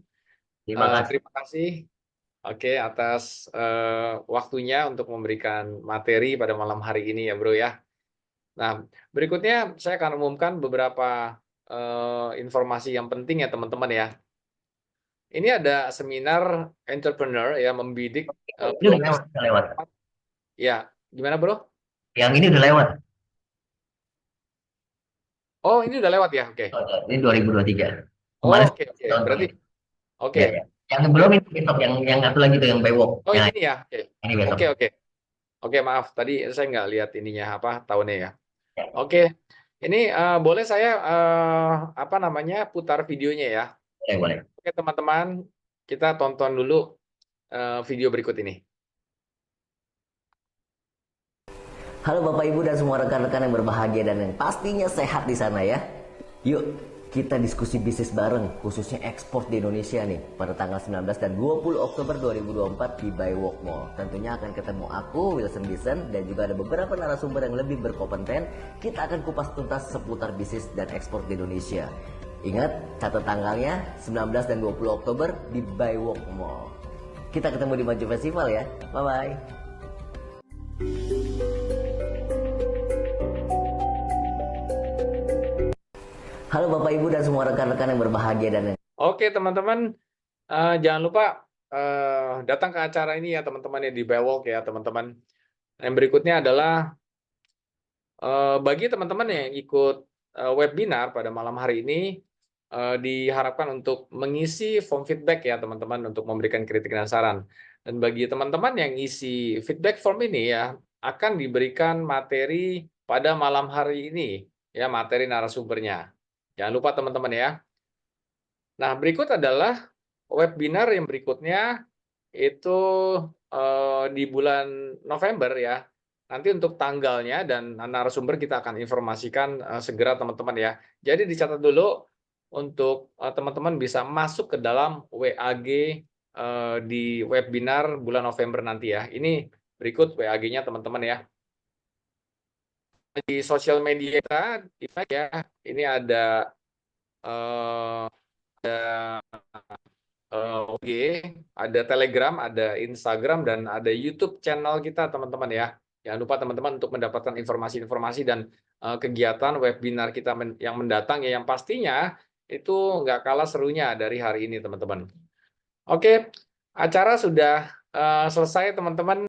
Terima kasih. Terima kasih, oke, atas waktunya untuk memberikan materi pada malam hari ini ya, Bro ya. Nah, berikutnya saya akan umumkan beberapa informasi yang penting ya, teman-teman ya. Ini ada seminar entrepreneur ya, membidik Ini udah lewat, udah lewat. ya. Gimana, Bro? Yang ini udah lewat. Oh, ini udah lewat ya, oke. Ini 2023. Oh, Kemarin oke, oke. contohnya. Berarti oke. Ya, ya. Yang belum ini besok, yang satu lagi tuh yang bewok. Oh, Ya, ini ya. Oke. ini besok. Oke, oke. Oke, maaf. Tadi saya nggak lihat ininya apa tahunnya ya. Ya, Oke. Ini boleh saya apa namanya, putar videonya ya. boleh, boleh. Oke, teman-teman, kita tonton dulu video berikut ini. Halo Bapak Ibu dan semua rekan-rekan yang berbahagia dan yang pastinya sehat di sana ya. Yuk kita diskusi bisnis bareng, khususnya ekspor di Indonesia nih, pada tanggal 19 dan 20 Oktober 2024 di Bywalk Mall. Tentunya akan ketemu aku, Wilson Bison, dan juga ada beberapa narasumber yang lebih berkompeten. Kita akan kupas tuntas seputar bisnis dan ekspor di Indonesia. Ingat, catat tanggalnya 19 dan 20 Oktober di Bywalk Mall. Kita ketemu di Maju Festival ya. Bye-bye. Halo Bapak Ibu dan semua rekan-rekan yang berbahagia dan yang Oke, teman-teman, jangan lupa datang ke acara ini ya, teman-teman, ya, di Bewalk ya, teman-teman. Yang berikutnya adalah bagi teman-teman yang ikut webinar pada malam hari ini, diharapkan untuk mengisi form feedback ya, teman-teman, untuk memberikan kritik dan saran. Dan bagi teman-teman yang isi feedback form ini ya, akan diberikan materi pada malam hari ini ya, materi narasumbernya. Jangan lupa, teman-teman ya. Nah, berikut adalah webinar yang berikutnya, itu di bulan November ya. Nanti untuk tanggalnya dan narasumber kita akan informasikan segera, teman-teman ya. Jadi dicatat dulu untuk teman-teman bisa masuk ke dalam WAG di webinar bulan November nanti ya. Ini berikut WAG-nya teman-teman ya. Di sosial media kita ya, ini ada OG, ada Telegram, ada Instagram, dan ada YouTube channel kita teman-teman ya. Jangan lupa teman-teman untuk mendapatkan informasi-informasi dan kegiatan webinar kita yang mendatang ya, yang pastinya itu nggak kalah serunya dari hari ini teman-teman. Oke, acara sudah selesai teman-teman.